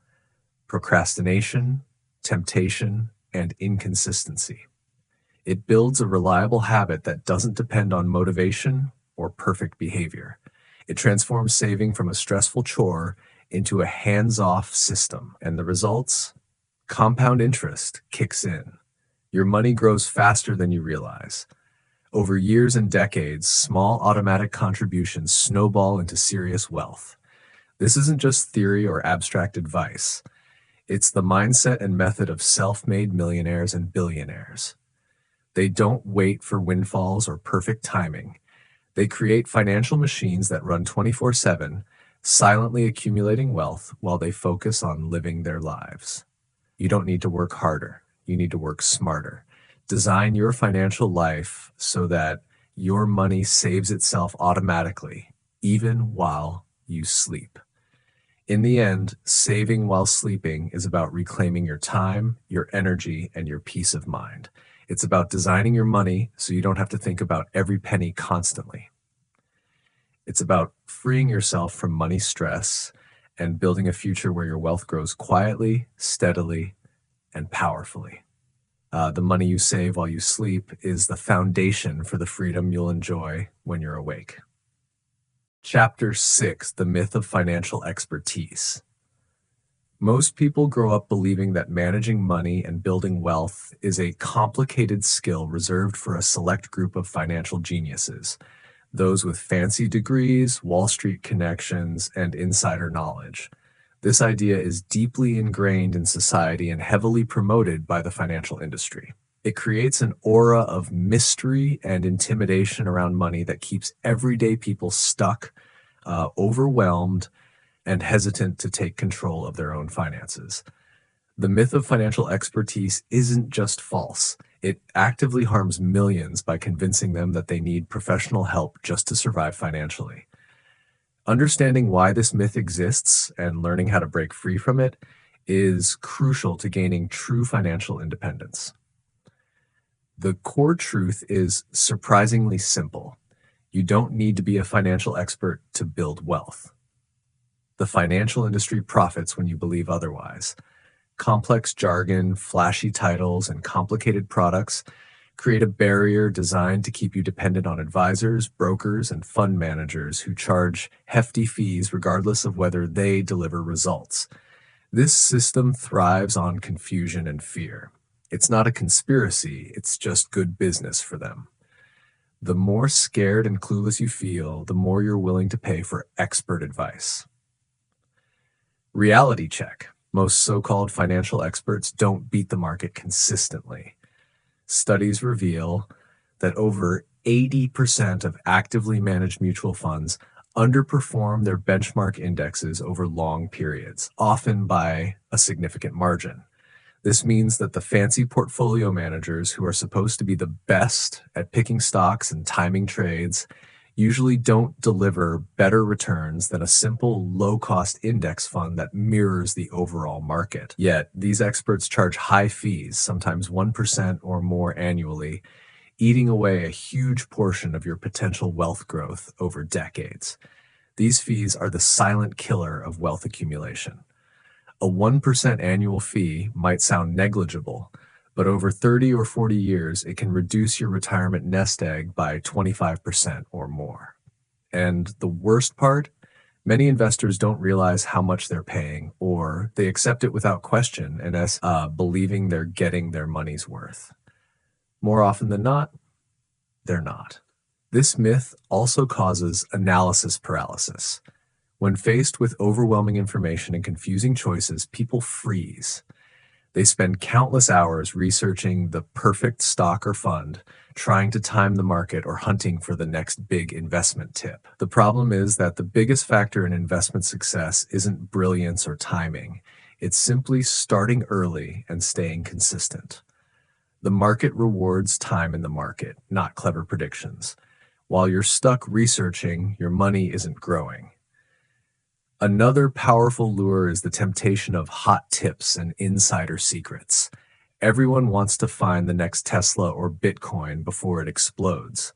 procrastination, temptation, and inconsistency. It builds a reliable habit that doesn't depend on motivation or perfect behavior. It transforms saving from a stressful chore into a hands-off system, and the results? Compound interest kicks in. Your money grows faster than you realize. Over years and decades, small automatic contributions snowball into serious wealth. This isn't just theory or abstract advice. It's the mindset and method of self-made millionaires and billionaires. They don't wait for windfalls or perfect timing. They create financial machines that run 24/7, silently accumulating wealth while they focus on living their lives. You don't need to work harder. You need to work smarter. Design your financial life so that your money saves itself automatically, even while you sleep. In the end, saving while sleeping is about reclaiming your time, your energy, and your peace of mind. It's about designing your money so you don't have to think about every penny constantly. It's about freeing yourself from money stress and building a future where your wealth grows quietly, steadily, and powerfully. The money you save while you sleep is the foundation for the freedom you'll enjoy when you're awake. Chapter 6: The Myth of Financial Expertise. Most people grow up believing that managing money and building wealth is a complicated skill reserved for a select group of financial geniuses, those with fancy degrees, Wall Street connections, and insider knowledge. This idea is deeply ingrained in society and heavily promoted by the financial industry. It creates an aura of mystery and intimidation around money that keeps everyday people stuck, overwhelmed, and hesitant to take control of their own finances. The myth of financial expertise isn't just false. It actively harms millions by convincing them that they need professional help just to survive financially. Understanding why this myth exists and learning how to break free from it is crucial to gaining true financial independence. The core truth is surprisingly simple. You don't need to be a financial expert to build wealth. The financial industry profits when you believe otherwise. Complex jargon, flashy titles, and complicated products create a barrier designed to keep you dependent on advisors, brokers, and fund managers who charge hefty fees regardless of whether they deliver results. This system thrives on confusion and fear. It's not a conspiracy, it's just good business for them. The more scared and clueless you feel, the more you're willing to pay for expert advice. Reality check. Most so-called financial experts don't beat the market consistently. Studies reveal that over 80% of actively managed mutual funds underperform their benchmark indexes over long periods, often by a significant margin. This means that the fancy portfolio managers who are supposed to be the best at picking stocks and timing trades usually don't deliver better returns than a simple low-cost index fund that mirrors the overall market. Yet, these experts charge high fees, sometimes 1% or more annually, eating away a huge portion of your potential wealth growth over decades. These fees are the silent killer of wealth accumulation. A 1% annual fee might sound negligible, but over 30 or 40 years, it can reduce your retirement nest egg by 25% or more. And the worst part, many investors don't realize how much they're paying, or they accept it without question and as believing they're getting their money's worth. More often than not, they're not. This myth also causes analysis paralysis. When faced with overwhelming information and confusing choices, people freeze. They spend countless hours researching the perfect stock or fund, trying to time the market or hunting for the next big investment tip. The problem is that the biggest factor in investment success isn't brilliance or timing. It's simply starting early and staying consistent. The market rewards time in the market, not clever predictions. While you're stuck researching, your money isn't growing. Another powerful lure is the temptation of hot tips and insider secrets. Everyone wants to find the next Tesla or Bitcoin before it explodes.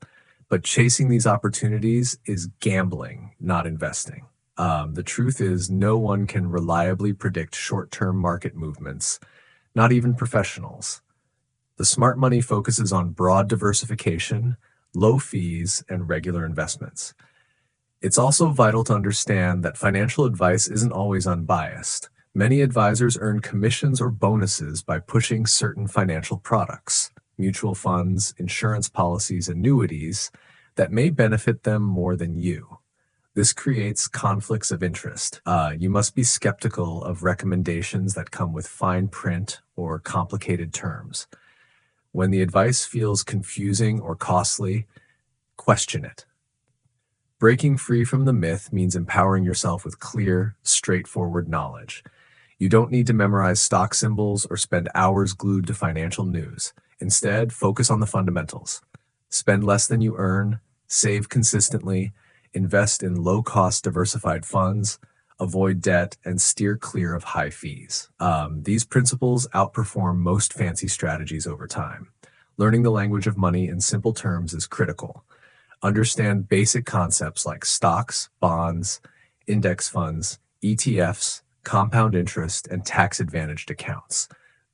But chasing these opportunities is gambling, not investing. The truth is, no one can reliably predict short-term market movements, not even professionals. The smart money focuses on broad diversification, low fees, and regular investments. It's also vital to understand that financial advice isn't always unbiased. Many advisors earn commissions or bonuses by pushing certain financial products, mutual funds, insurance policies, annuities that may benefit them more than you. This creates conflicts of interest. You must be skeptical of recommendations that come with fine print or complicated terms. When the advice feels confusing or costly, question it. Breaking free from the myth means empowering yourself with clear, straightforward knowledge. You don't need to memorize stock symbols or spend hours glued to financial news. Instead, focus on the fundamentals. Spend less than you earn, save consistently, invest in low-cost diversified funds, avoid debt, and steer clear of high fees. These principles outperform most fancy strategies over time. Learning the language of money in simple terms is critical. Understand basic concepts like stocks, bonds, index funds, ETFs, compound interest, and tax-advantaged accounts.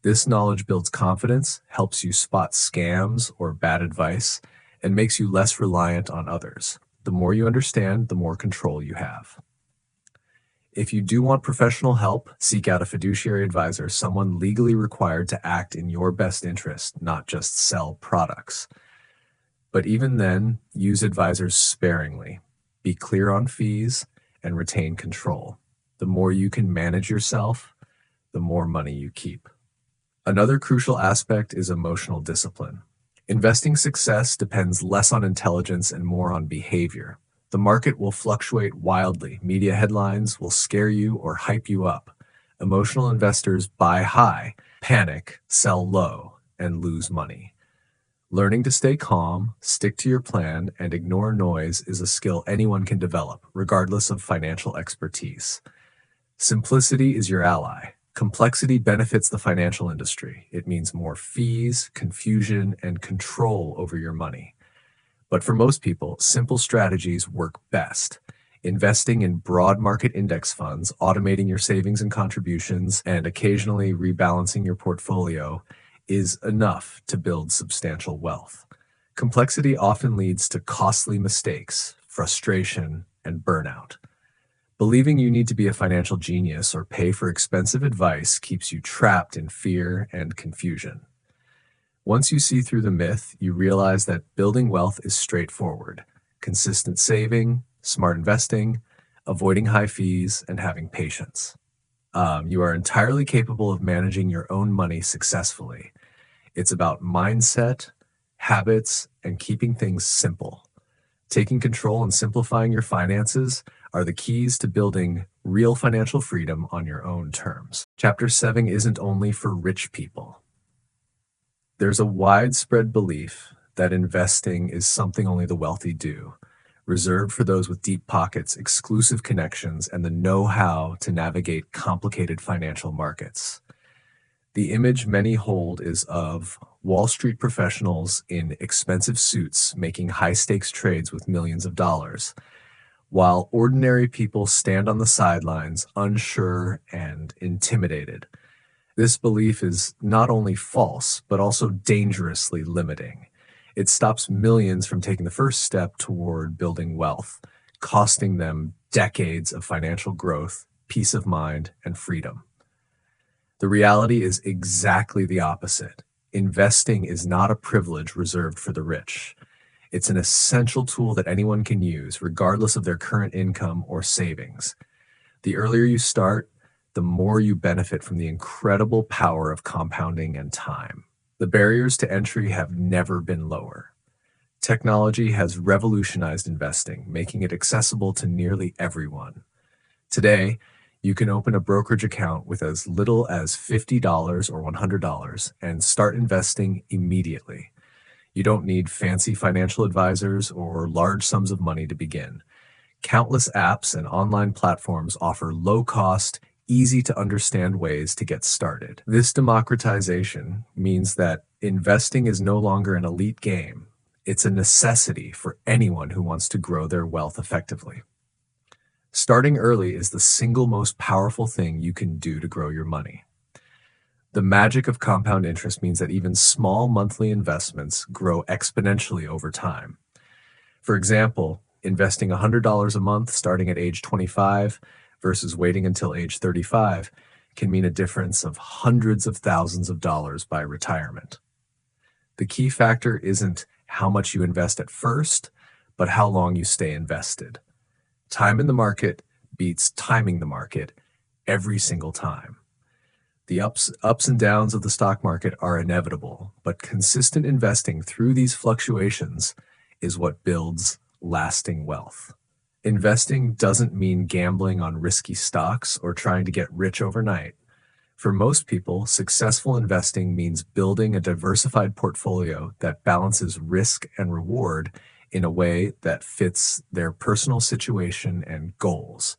This knowledge builds confidence, helps you spot scams or bad advice, and makes you less reliant on others. The more you understand, the more control you have. If you do want professional help, seek out a fiduciary advisor, someone legally required to act in your best interest, not just sell products. But even then, use advisors sparingly. Be clear on fees and retain control. The more you can manage yourself, the more money you keep. Another crucial aspect is emotional discipline. Investing success depends less on intelligence and more on behavior. The market will fluctuate wildly. Media headlines will scare you or hype you up. Emotional investors buy high, panic, sell low, and lose money. Learning to stay calm, stick to your plan, and ignore noise is a skill anyone can develop, regardless of financial expertise. Simplicity is your ally. Complexity benefits the financial industry. It means more fees, confusion, and control over your money. But for most people, simple strategies work best. Investing in broad market index funds, automating your savings and contributions, and occasionally rebalancing your portfolio is enough to build substantial wealth. Complexity often leads to costly mistakes, frustration, and burnout. Believing you need to be a financial genius or pay for expensive advice keeps you trapped in fear and confusion. Once you see through the myth, you realize that building wealth is straightforward. Consistent saving, smart investing, avoiding high fees, and having patience. You are entirely capable of managing your own money successfully. It's about mindset, habits, and keeping things simple. Taking control and simplifying your finances are the keys to building real financial freedom on your own terms. Chapter 7 isn't only for rich people. There's a widespread belief that investing is something only the wealthy do, reserved for those with deep pockets, exclusive connections, and the know-how to navigate complicated financial markets. The image many hold is of Wall Street professionals in expensive suits making high-stakes trades with millions of dollars, while ordinary people stand on the sidelines, unsure and intimidated. This belief is not only false, but also dangerously limiting. It stops millions from taking the first step toward building wealth, costing them decades of financial growth, peace of mind, and freedom. The reality is exactly the opposite. Investing is not a privilege reserved for the rich. It's an essential tool that anyone can use, regardless of their current income or savings. The earlier you start, the more you benefit from the incredible power of compounding and time. The barriers to entry have never been lower. Technology has revolutionized investing, making it accessible to nearly everyone. Today, you can open a brokerage account with as little as $50 or $100 and start investing immediately. You don't need fancy financial advisors or large sums of money to begin. Countless apps and online platforms offer low-cost, easy-to-understand ways to get started. This democratization means that investing is no longer an elite game. It's a necessity for anyone who wants to grow their wealth effectively. Starting early is the single most powerful thing you can do to grow your money. The magic of compound interest means that even small monthly investments grow exponentially over time. For example, investing $100 a month starting at age 25 versus waiting until age 35 can mean a difference of hundreds of thousands of dollars by retirement. The key factor isn't how much you invest at first, but how long you stay invested. Time in the market beats timing the market every single time. The ups and downs of the stock market are inevitable, but consistent investing through these fluctuations is what builds lasting wealth. Investing doesn't mean gambling on risky stocks or trying to get rich overnight. For most people, successful investing means building a diversified portfolio that balances risk and reward in a way that fits their personal situation and goals.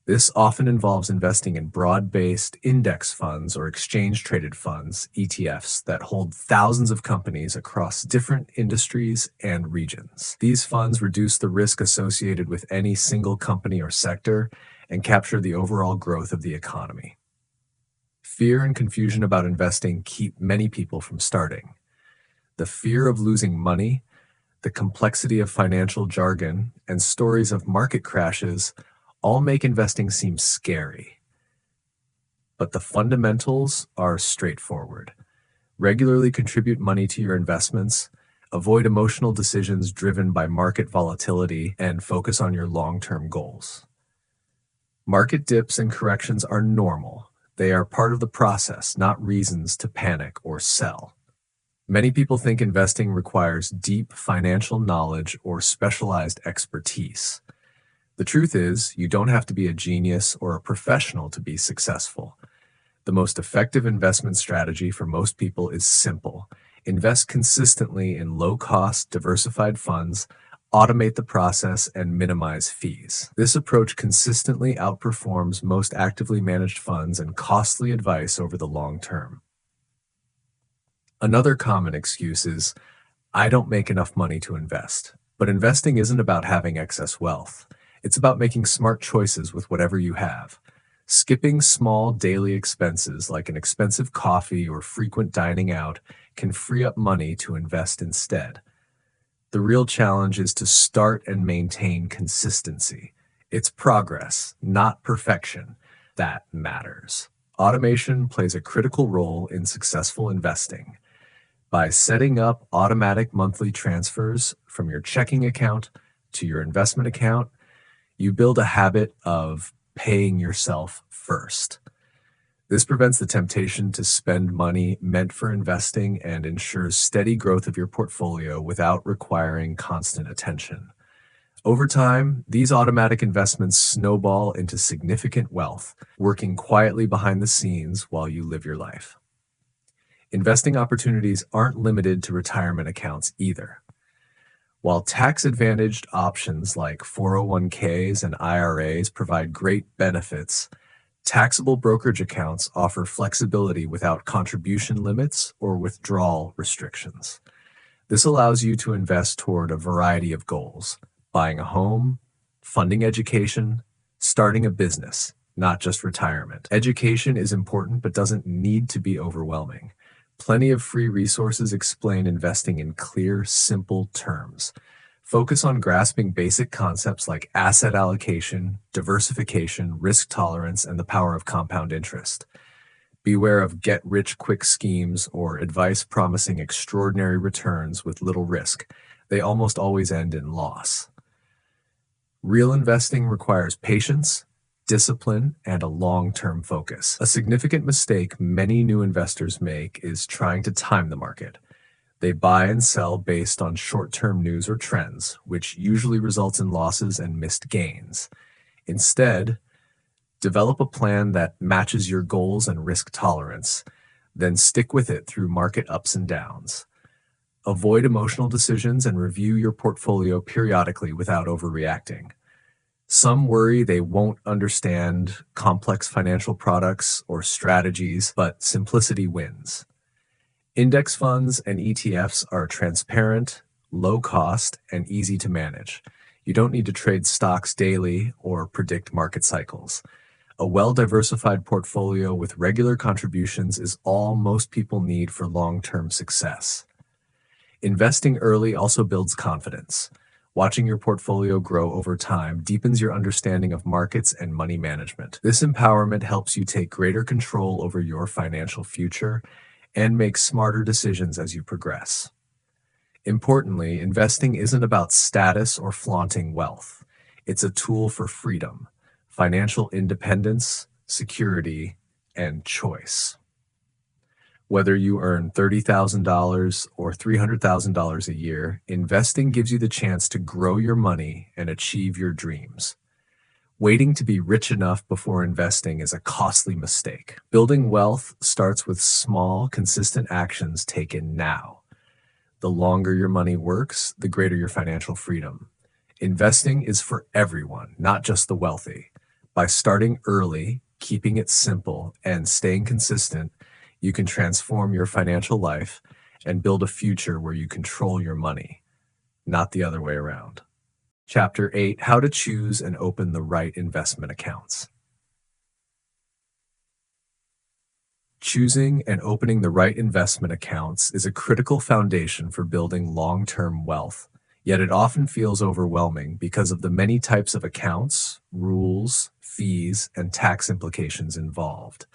This often involves investing in broad-based index funds or exchange-traded funds, ETFs, that hold thousands of companies across different industries and regions. These funds reduce the risk associated with any single company or sector and capture the overall growth of the economy. Fear and confusion about investing keep many people from starting. The fear of losing money, the complexity of financial jargon, and stories of market crashes all make investing seem scary. But the fundamentals are straightforward. Regularly contribute money to your investments, avoid emotional decisions driven by market volatility, and focus on your long-term goals. Market dips and corrections are normal. They are part of the process, not reasons to panic or sell. Many people think investing requires deep financial knowledge or specialized expertise. The truth is, you don't have to be a genius or a professional to be successful. The most effective investment strategy for most people is simple. Invest consistently in low-cost, diversified funds, automate the process, and minimize fees. This approach consistently outperforms most actively managed funds and costly advice over the long term. Another common excuse is, I don't make enough money to invest. But investing isn't about having excess wealth. It's about making smart choices with whatever you have. Skipping small daily expenses like an expensive coffee or frequent dining out can free up money to invest instead. The real challenge is to start and maintain consistency. It's progress, not perfection, that matters. Automation plays a critical role in successful investing. By setting up automatic monthly transfers from your checking account to your investment account, you build a habit of paying yourself first. This prevents the temptation to spend money meant for investing and ensures steady growth of your portfolio without requiring constant attention. Over time, these automatic investments snowball into significant wealth, working quietly behind the scenes while you live your life. Investing opportunities aren't limited to retirement accounts either. While tax-advantaged options like 401ks and IRAs provide great benefits, taxable brokerage accounts offer flexibility without contribution limits or withdrawal restrictions. This allows you to invest toward a variety of goals: buying a home, funding education, starting a business, not just retirement. Education is important but doesn't need to be overwhelming. Plenty of free resources explain investing in clear, simple terms. Focus on grasping basic concepts like asset allocation, diversification, risk tolerance, and the power of compound interest. Beware of get-rich-quick schemes or advice promising extraordinary returns with little risk. They almost always end in loss. Real investing requires patience, discipline, and a long-term focus. A significant mistake many new investors make is trying to time the market. They buy and sell based on short-term news or trends, which usually results in losses and missed gains. Instead, develop a plan that matches your goals and risk tolerance, then stick with it through market ups and downs. Avoid emotional decisions and review your portfolio periodically without overreacting. Some worry they won't understand complex financial products or strategies, but simplicity wins. Index funds and ETFs are transparent, low cost, and easy to manage. You don't need to trade stocks daily or predict market cycles. A well-diversified portfolio with regular contributions is all most people need for long-term success. Investing early also builds confidence. Watching your portfolio grow over time deepens your understanding of markets and money management. This empowerment helps you take greater control over your financial future and make smarter decisions as you progress. Importantly, investing isn't about status or flaunting wealth. It's a tool for freedom, financial independence, security, and choice. Whether you earn $30,000 or $300,000 a year, investing gives you the chance to grow your money and achieve your dreams. Waiting to be rich enough before investing is a costly mistake. Building wealth starts with small, consistent actions taken now. The longer your money works, the greater your financial freedom. Investing is for everyone, not just the wealthy. By starting early, keeping it simple, and staying consistent, you can transform your financial life and build a future where you control your money, not the other way around. Chapter 8: How to Choose and Open the Right Investment Accounts. Choosing and opening the right investment accounts is a critical foundation for building long-term wealth, yet it often feels overwhelming because of the many types of accounts, rules, fees, and tax implications involved.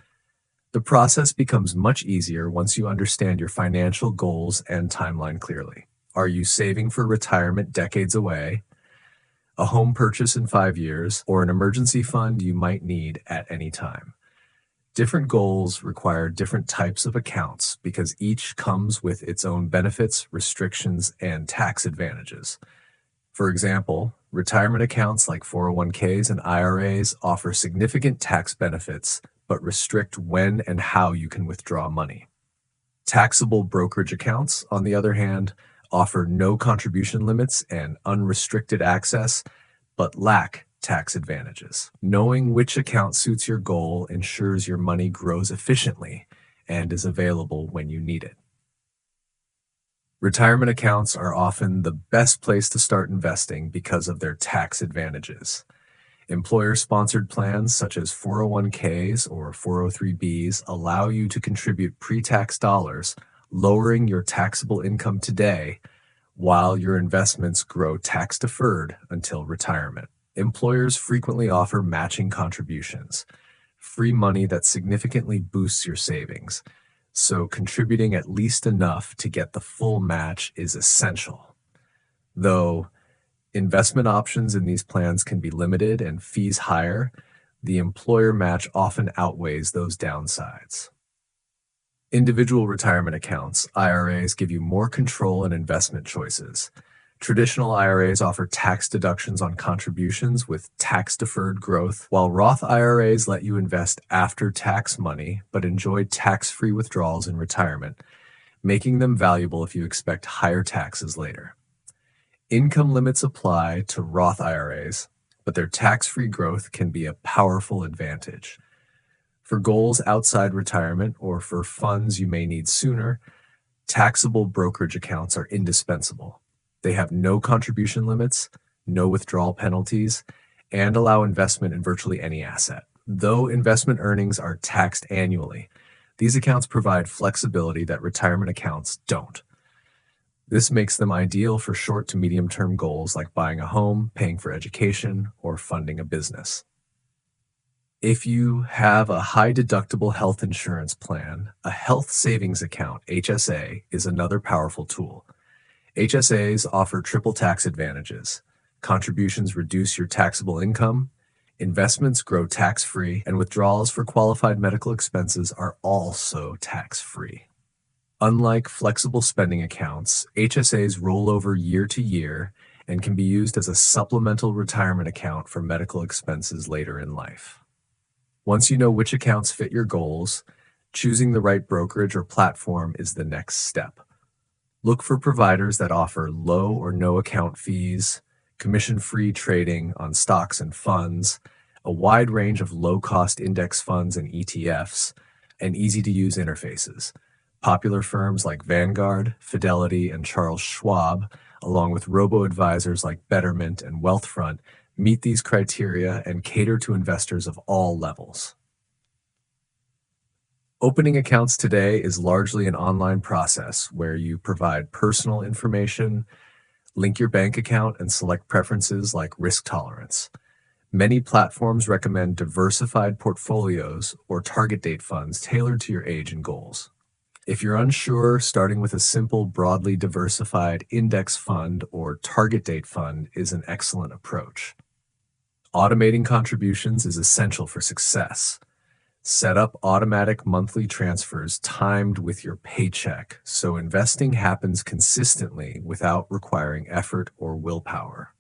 The process becomes much easier once you understand your financial goals and timeline clearly. Are you saving for retirement decades away, a home purchase in 5 years, or an emergency fund you might need at any time? Different goals require different types of accounts because each comes with its own benefits, restrictions, and tax advantages. For example, retirement accounts like 401ks and IRAs offer significant tax benefits, but restrict when and how you can withdraw money. Taxable brokerage accounts, on the other hand, offer no contribution limits and unrestricted access, but lack tax advantages. Knowing which account suits your goal ensures your money grows efficiently and is available when you need it. Retirement accounts are often the best place to start investing because of their tax advantages. Employer-sponsored plans such as 401ks or 403bs allow you to contribute pre-tax dollars, lowering your taxable income today while your investments grow tax-deferred until retirement. Employers frequently offer matching contributions, free money that significantly boosts your savings, so contributing at least enough to get the full match is essential. Though investment options in these plans can be limited and fees higher, the employer match often outweighs those downsides. Individual retirement accounts, IRAs, give you more control and investment choices. Traditional IRAs offer tax deductions on contributions with tax-deferred growth, while Roth IRAs let you invest after tax money but enjoy tax-free withdrawals in retirement, making them valuable if you expect higher taxes later. Income limits apply to Roth IRAs, but their tax-free growth can be a powerful advantage. For goals outside retirement or for funds you may need sooner, taxable brokerage accounts are indispensable. They have no contribution limits, no withdrawal penalties, and allow investment in virtually any asset. Though investment earnings are taxed annually, these accounts provide flexibility that retirement accounts don't. This makes them ideal for short to medium-term goals like buying a home, paying for education, or funding a business. If you have a high-deductible health insurance plan, a health savings account, HSA, is another powerful tool. HSAs offer triple tax advantages. Contributions reduce your taxable income, investments grow tax-free, and withdrawals for qualified medical expenses are also tax-free. Unlike flexible spending accounts, HSAs roll over year to year and can be used as a supplemental retirement account for medical expenses later in life. Once you know which accounts fit your goals, choosing the right brokerage or platform is the next step. Look for providers that offer low or no account fees, commission-free trading on stocks and funds, a wide range of low-cost index funds and ETFs, and easy-to-use interfaces. Popular firms like Vanguard, Fidelity, and Charles Schwab, along with robo-advisors like Betterment and Wealthfront, meet these criteria and cater to investors of all levels. Opening accounts today is largely an online process where you provide personal information, link your bank account, and select preferences like risk tolerance. Many platforms recommend diversified portfolios or target date funds tailored to your age and goals. If you're unsure, starting with a simple, broadly diversified index fund or target date fund is an excellent approach. Automating contributions is essential for success. Set up automatic monthly transfers timed with your paycheck so investing happens consistently without requiring effort or willpower.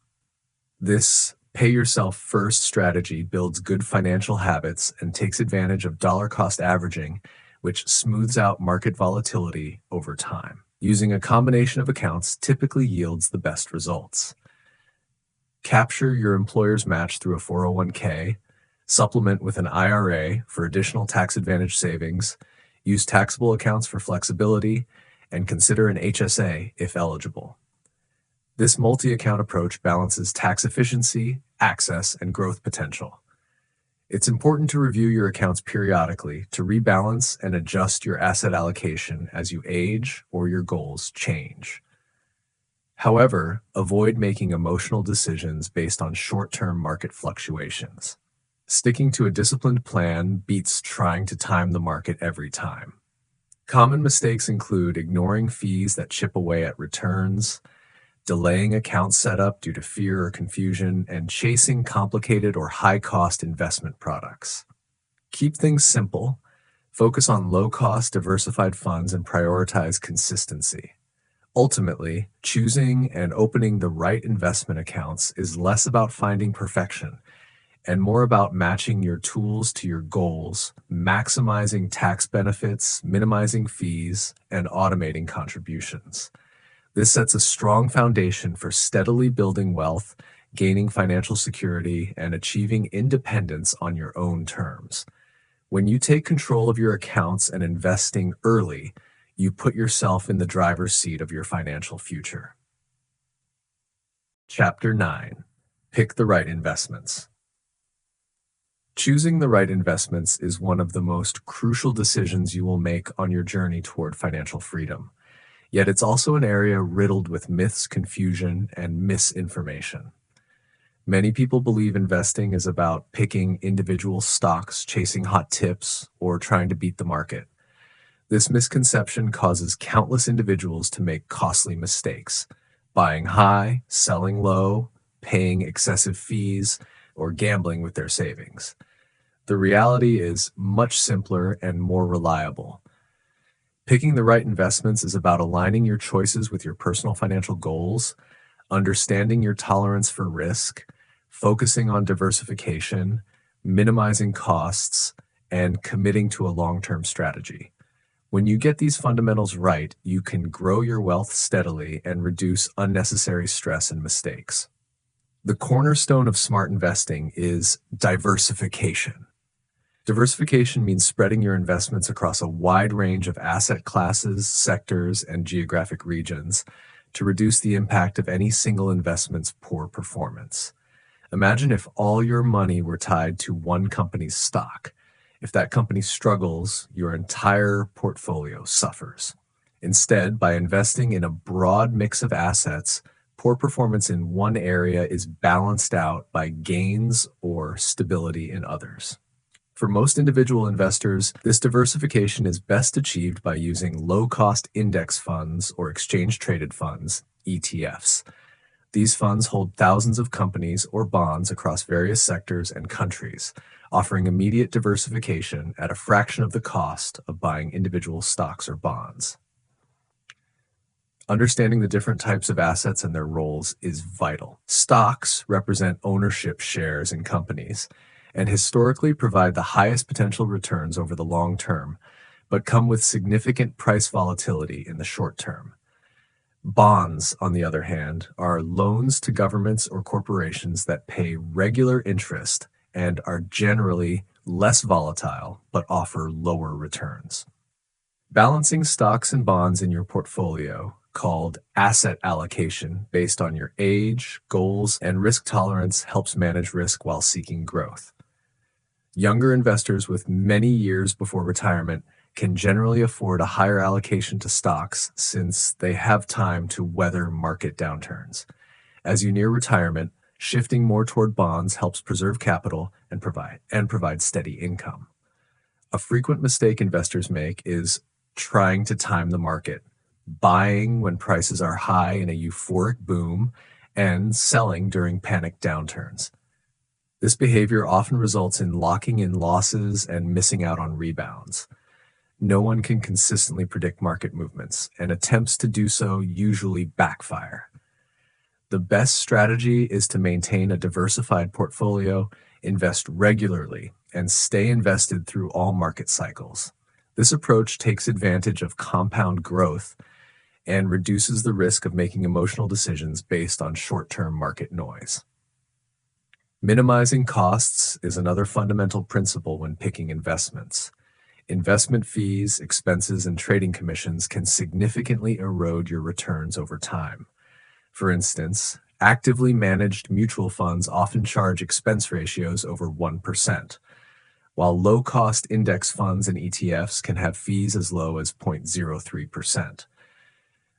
This pay yourself first strategy builds good financial habits and takes advantage of dollar cost averaging, which smooths out market volatility over time. Using a combination of accounts typically yields the best results. Capture your employer's match through a 401k, supplement with an IRA for additional tax advantage savings, use taxable accounts for flexibility, and consider an HSA if eligible. This multi-account approach balances tax efficiency, access, and growth potential. It's important to review your accounts periodically to rebalance and adjust your asset allocation as you age or your goals change. However, avoid making emotional decisions based on short-term market fluctuations. Sticking to a disciplined plan beats trying to time the market every time. Common mistakes include ignoring fees that chip away at returns, delaying account setup due to fear or confusion, and chasing complicated or high-cost investment products. Keep things simple, focus on low-cost diversified funds, and prioritize consistency. Ultimately, choosing and opening the right investment accounts is less about finding perfection and more about matching your tools to your goals, maximizing tax benefits, minimizing fees, and automating contributions. This sets a strong foundation for steadily building wealth, gaining financial security, and achieving independence on your own terms. When you take control of your accounts and investing early, you put yourself in the driver's seat of your financial future. Chapter 9. Pick the right investments. Choosing the right investments is one of the most crucial decisions you will make on your journey toward financial freedom. Yet it's also an area riddled with myths, confusion, and misinformation. Many people believe investing is about picking individual stocks, chasing hot tips, or trying to beat the market. This misconception causes countless individuals to make costly mistakes, buying high, selling low, paying excessive fees, or gambling with their savings. The reality is much simpler and more reliable. Picking the right investments is about aligning your choices with your personal financial goals, understanding your tolerance for risk, focusing on diversification, minimizing costs, and committing to a long-term strategy. When you get these fundamentals right, you can grow your wealth steadily and reduce unnecessary stress and mistakes. The cornerstone of smart investing is diversification. Diversification means spreading your investments across a wide range of asset classes, sectors, and geographic regions to reduce the impact of any single investment's poor performance. Imagine if all your money were tied to one company's stock. If that company struggles, your entire portfolio suffers. Instead, by investing in a broad mix of assets, poor performance in one area is balanced out by gains or stability in others. For most individual investors, this diversification is best achieved by using low-cost index funds or exchange-traded funds, ETFs. These funds hold thousands of companies or bonds across various sectors and countries, offering immediate diversification at a fraction of the cost of buying individual stocks or bonds. Understanding the different types of assets and their roles is vital. Stocks represent ownership shares in companies and historically provide the highest potential returns over the long term, but come with significant price volatility in the short term. Bonds, on the other hand, are loans to governments or corporations that pay regular interest and are generally less volatile but offer lower returns. Balancing stocks and bonds in your portfolio, called asset allocation based on your age, goals, and risk tolerance, helps manage risk while seeking growth. Younger investors with many years before retirement can generally afford a higher allocation to stocks since they have time to weather market downturns. As you near retirement, shifting more toward bonds helps preserve capital and provide steady income. A frequent mistake investors make is trying to time the market, buying when prices are high in a euphoric boom and selling during panic downturns. This behavior often results in locking in losses and missing out on rebounds. No one can consistently predict market movements, and attempts to do so usually backfire. The best strategy is to maintain a diversified portfolio, invest regularly, and stay invested through all market cycles. This approach takes advantage of compound growth and reduces the risk of making emotional decisions based on short-term market noise. Minimizing costs is another fundamental principle when picking investments. Investment fees, expenses, and trading commissions can significantly erode your returns over time. For instance, actively managed mutual funds often charge expense ratios over 1%, while low-cost index funds and ETFs can have fees as low as 0.03%.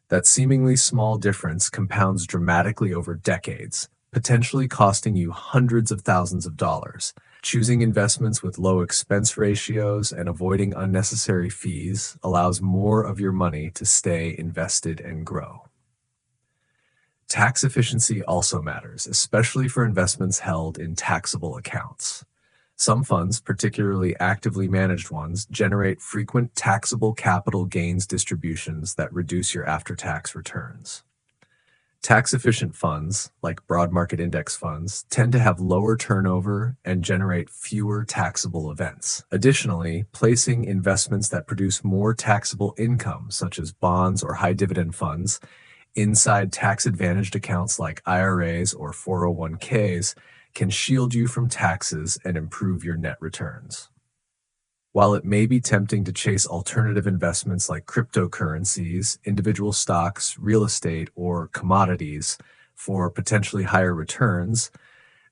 That seemingly small difference compounds dramatically over decades, potentially costing you hundreds of thousands of dollars. Choosing investments with low expense ratios and avoiding unnecessary fees allows more of your money to stay invested and grow. Tax efficiency also matters, especially for investments held in taxable accounts. Some funds, particularly actively managed ones, generate frequent taxable capital gains distributions that reduce your after-tax returns. Tax-efficient funds, like broad market index funds, tend to have lower turnover and generate fewer taxable events. Additionally, placing investments that produce more taxable income, such as bonds or high dividend funds, inside tax-advantaged accounts like IRAs or 401ks can shield you from taxes and improve your net returns. While it may be tempting to chase alternative investments like cryptocurrencies, individual stocks, real estate, or commodities for potentially higher returns,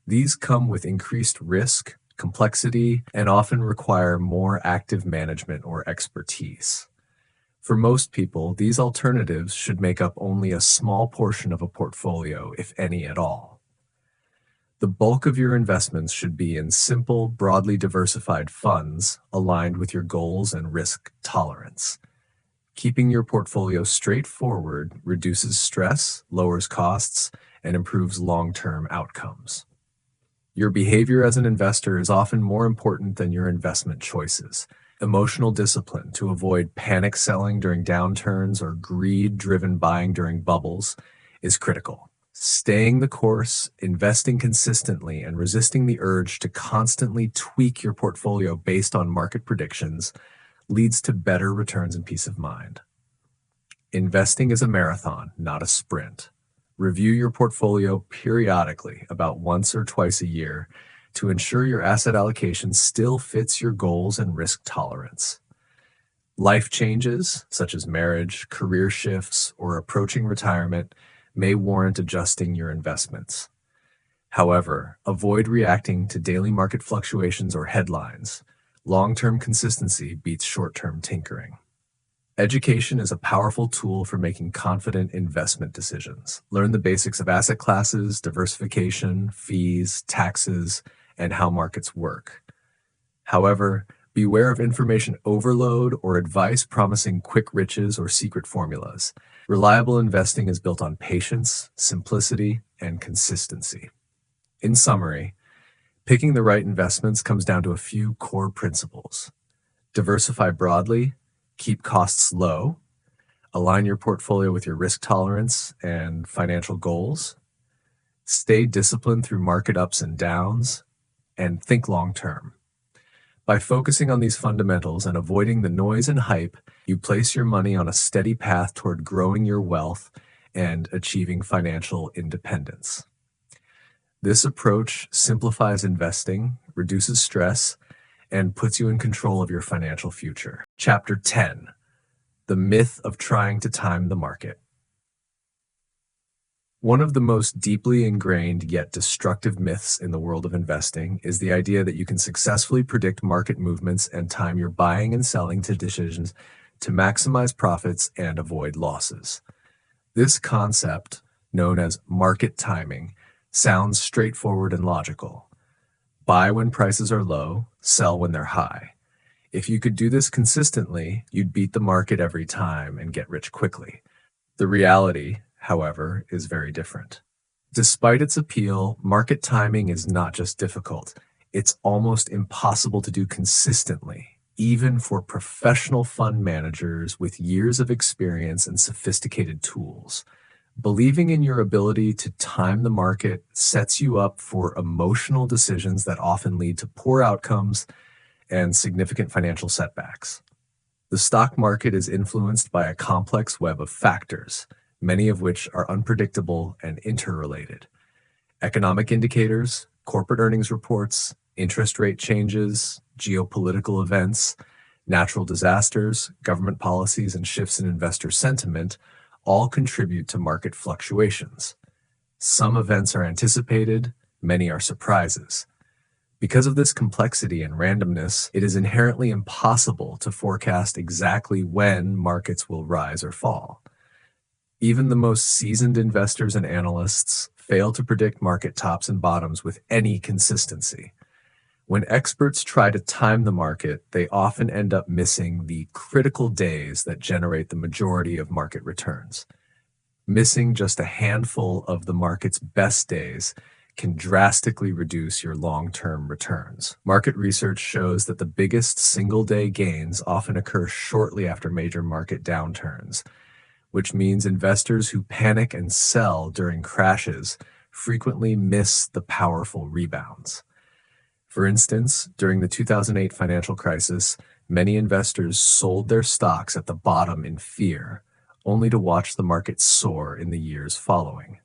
these come with increased risk, complexity, and often require more active management or expertise. For most people, these alternatives should make up only a small portion of a portfolio, if any at all. The bulk of your investments should be in simple, broadly diversified funds aligned with your goals and risk tolerance. Keeping your portfolio straightforward reduces stress, lowers costs, and improves long-term outcomes. Your behavior as an investor is often more important than your investment choices. Emotional discipline to avoid panic selling during downturns or greed-driven buying during bubbles is critical. Staying the course, investing consistently, and resisting the urge to constantly tweak your portfolio based on market predictions leads to better returns and peace of mind. Investing is a marathon, not a sprint. Review your portfolio periodically, about once or twice a year, to ensure your asset allocation still fits your goals and risk tolerance. Life changes, such as marriage, career shifts, or approaching retirement, may warrant adjusting your investments. However, avoid reacting to daily market fluctuations or headlines. Long-term consistency beats short-term tinkering. Education is a powerful tool for making confident investment decisions. Learn the basics of asset classes, diversification, fees, taxes, and how markets work. However, beware of information overload or advice promising quick riches or secret formulas. Reliable investing is built on patience, simplicity, and consistency. In summary, picking the right investments comes down to a few core principles. Diversify broadly, keep costs low, align your portfolio with your risk tolerance and financial goals, stay disciplined through market ups and downs, and think long term. By focusing on these fundamentals and avoiding the noise and hype, you place your money on a steady path toward growing your wealth and achieving financial independence. This approach simplifies investing, reduces stress, and puts you in control of your financial future. Chapter 10: The Myth of Trying to Time the Market. One of the most deeply ingrained yet destructive myths in the world of investing is the idea that you can successfully predict market movements and time your buying and selling to decisions to maximize profits and avoid losses. This concept, known as market timing, sounds straightforward and logical. Buy when prices are low, sell when they're high. If you could do this consistently, you'd beat the market every time and get rich quickly. The reality, however, is very different. Despite its appeal, market timing is not just difficult, it's almost impossible to do consistently, even for professional fund managers with years of experience and sophisticated tools. Believing in your ability to time the market sets you up for emotional decisions that often lead to poor outcomes and significant financial setbacks. The stock market is influenced by a complex web of factors, many of which are unpredictable and interrelated. Economic indicators, corporate earnings reports, interest rate changes, geopolitical events, natural disasters, government policies, and shifts in investor sentiment all contribute to market fluctuations. Some events are anticipated, many are surprises. Because of this complexity and randomness, it is inherently impossible to forecast exactly when markets will rise or fall. Even the most seasoned investors and analysts fail to predict market tops and bottoms with any consistency. When experts try to time the market, they often end up missing the critical days that generate the majority of market returns. Missing just a handful of the market's best days can drastically reduce your long-term returns. Market research shows that the biggest single-day gains often occur shortly after major market downturns, which means investors who panic and sell during crashes frequently miss the powerful rebounds. For instance, during the 2008 financial crisis, many investors sold their stocks at the bottom in fear, only to watch the market soar in the years following.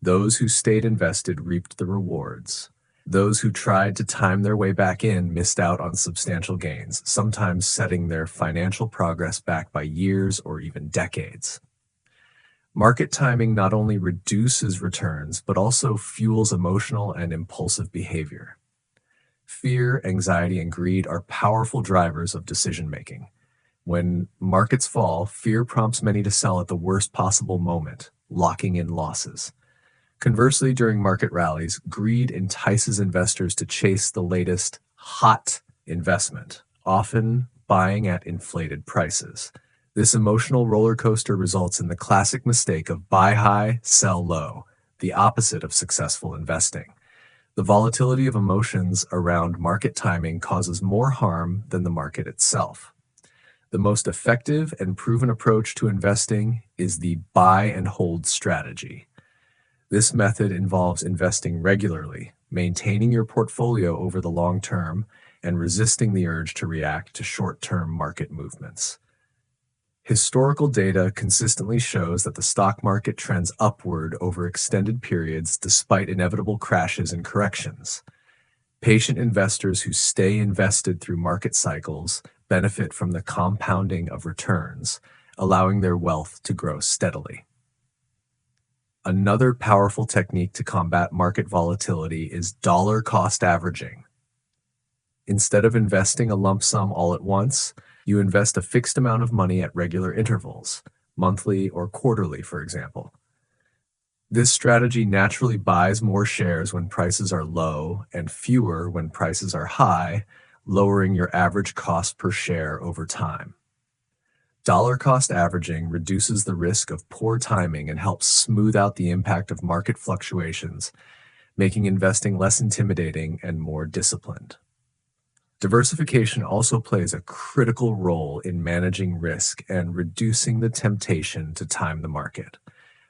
Those who stayed invested reaped the rewards. Those who tried to time their way back in missed out on substantial gains, sometimes setting their financial progress back by years or even decades. Market timing not only reduces returns, but also fuels emotional and impulsive behavior. Fear, anxiety, and greed are powerful drivers of decision-making. When markets fall, fear prompts many to sell at the worst possible moment, locking in losses. Conversely, during market rallies, greed entices investors to chase the latest hot investment, often buying at inflated prices. This emotional roller coaster results in the classic mistake of buy high, sell low, the opposite of successful investing. The volatility of emotions around market timing causes more harm than the market itself. The most effective and proven approach to investing is the buy and hold strategy. This method involves investing regularly, maintaining your portfolio over the long term, and resisting the urge to react to short-term market movements. Historical data consistently shows that the stock market trends upward over extended periods despite inevitable crashes and corrections. Patient investors who stay invested through market cycles benefit from the compounding of returns, allowing their wealth to grow steadily. Another powerful technique to combat market volatility is dollar cost averaging. Instead of investing a lump sum all at once, you invest a fixed amount of money at regular intervals, monthly or quarterly, for example. This strategy naturally buys more shares when prices are low and fewer when prices are high, lowering your average cost per share over time. Dollar cost averaging reduces the risk of poor timing and helps smooth out the impact of market fluctuations, making investing less intimidating and more disciplined. Diversification also plays a critical role in managing risk and reducing the temptation to time the market.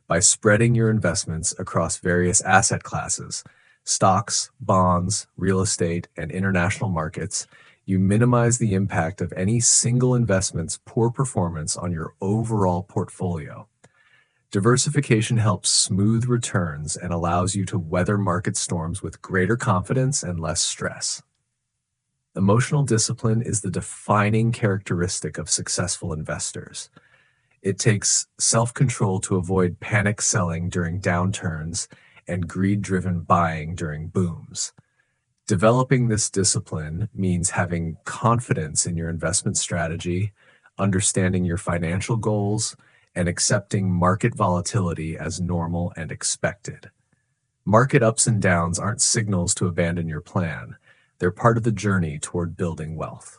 By spreading your investments across various asset classes, stocks, bonds, real estate, and international markets, you minimize the impact of any single investment's poor performance on your overall portfolio. Diversification helps smooth returns and allows you to weather market storms with greater confidence and less stress. Emotional discipline is the defining characteristic of successful investors. It takes self-control to avoid panic selling during downturns and greed-driven buying during booms. Developing this discipline means having confidence in your investment strategy, understanding your financial goals, and accepting market volatility as normal and expected. Market ups and downs aren't signals to abandon your plan. They're part of the journey toward building wealth.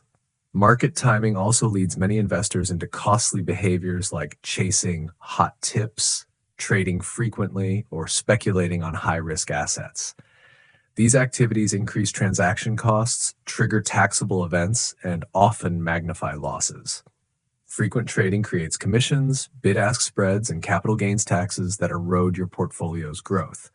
Market timing also leads many investors into costly behaviors like chasing hot tips, trading frequently, or speculating on high-risk assets. These activities increase transaction costs, trigger taxable events, and often magnify losses. Frequent trading creates commissions, bid-ask spreads, and capital gains taxes that erode your portfolio's growth.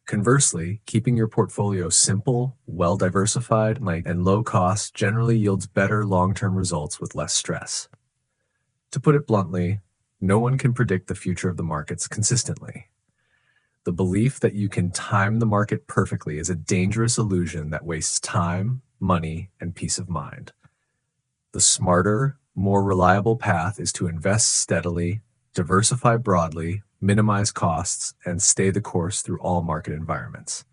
Conversely, keeping your portfolio simple, well-diversified, and low-cost generally yields better long-term results with less stress. To put it bluntly, no one can predict the future of the markets consistently. The belief that you can time the market perfectly is a dangerous illusion that wastes time, money, and peace of mind. The smarter, more reliable path is to invest steadily, diversify broadly, minimize costs, and stay the course through all market environments.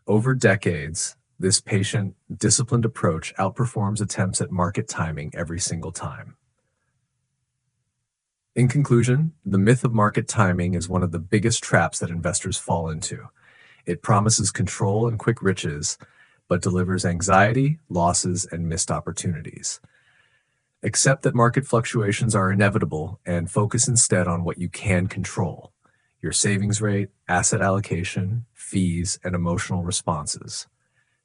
Over decades, this patient, disciplined approach outperforms attempts at market timing every single time. In conclusion, the myth of market timing is one of the biggest traps that investors fall into. It promises control and quick riches, but delivers anxiety, losses, and missed opportunities. Accept that market fluctuations are inevitable and focus instead on what you can control: your savings rate, asset allocation, fees, and emotional responses.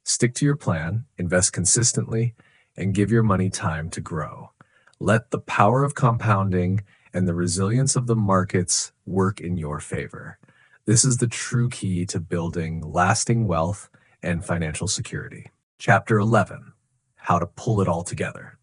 Stick to your plan, invest consistently, and give your money time to grow. Let the power of compounding and the resilience of the markets work in your favor. This is the true key to building lasting wealth and financial security. Chapter 11: How to Pull It All Together.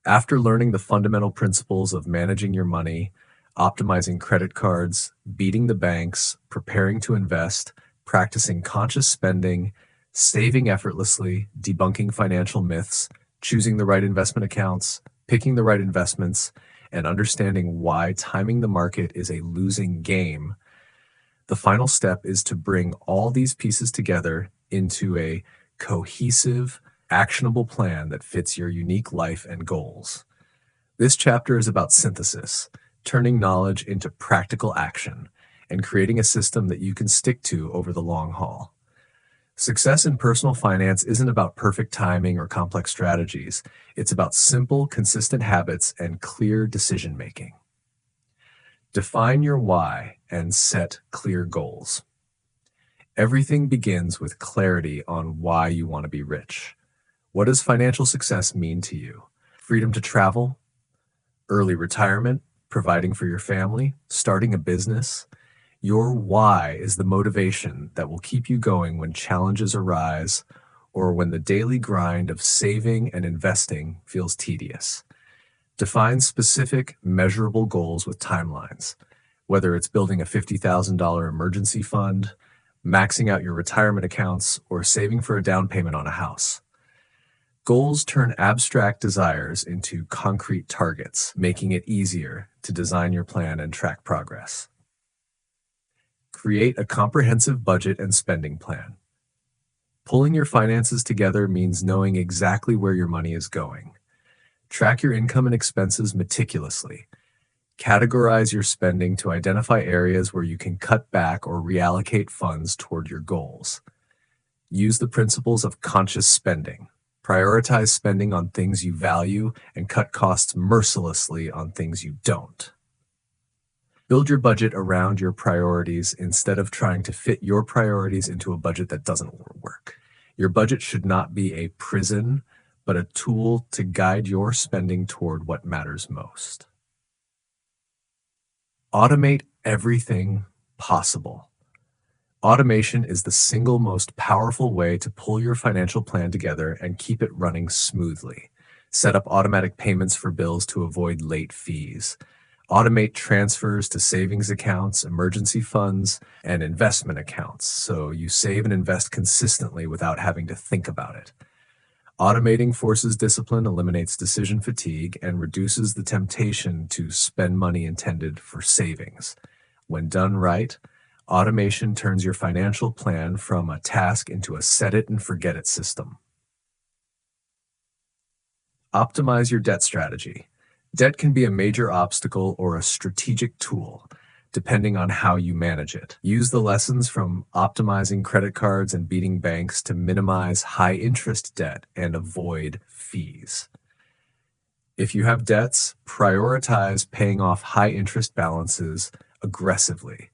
After learning the fundamental principles of managing your money, optimizing credit cards, beating the banks, preparing to invest, practicing conscious spending, saving effortlessly, debunking financial myths, choosing the right investment accounts, picking the right investments, and understanding why timing the market is a losing game, the final step is to bring all these pieces together into a cohesive, actionable plan that fits your unique life and goals. This chapter is about synthesis, turning knowledge into practical action, and creating a system that you can stick to over the long haul. Success in personal finance isn't about perfect timing or complex strategies. It's about simple, consistent habits and clear decision making. Define your why and set clear goals. Everything begins with clarity on why you want to be rich. What does financial success mean to you? Freedom to travel, early retirement, providing for your family, starting a business. Your why is the motivation that will keep you going when challenges arise or when the daily grind of saving and investing feels tedious. Define specific, measurable goals with timelines, whether it's building a $50,000 emergency fund, maxing out your retirement accounts, or saving for a down payment on a house. Goals turn abstract desires into concrete targets, making it easier to design your plan and track progress. Create a comprehensive budget and spending plan. Pulling your finances together means knowing exactly where your money is going. Track your income and expenses meticulously. Categorize your spending to identify areas where you can cut back or reallocate funds toward your goals. Use the principles of conscious spending. Prioritize spending on things you value and cut costs mercilessly on things you don't. Build your budget around your priorities instead of trying to fit your priorities into a budget that doesn't work. Your budget should not be a prison, but a tool to guide your spending toward what matters most. Automate everything possible. Automation is the single most powerful way to pull your financial plan together and keep it running smoothly. Set up automatic payments for bills to avoid late fees. Automate transfers to savings accounts, emergency funds, and investment accounts so you save and invest consistently without having to think about it. Automating forces discipline, eliminates decision fatigue, and reduces the temptation to spend money intended for savings. When done right, automation turns your financial plan from a task into a set-it-and-forget-it system. Optimize your debt strategy. Debt can be a major obstacle or a strategic tool, depending on how you manage it. Use the lessons from optimizing credit cards and beating banks to minimize high-interest debt and avoid fees. If you have debts, prioritize paying off high-interest balances aggressively.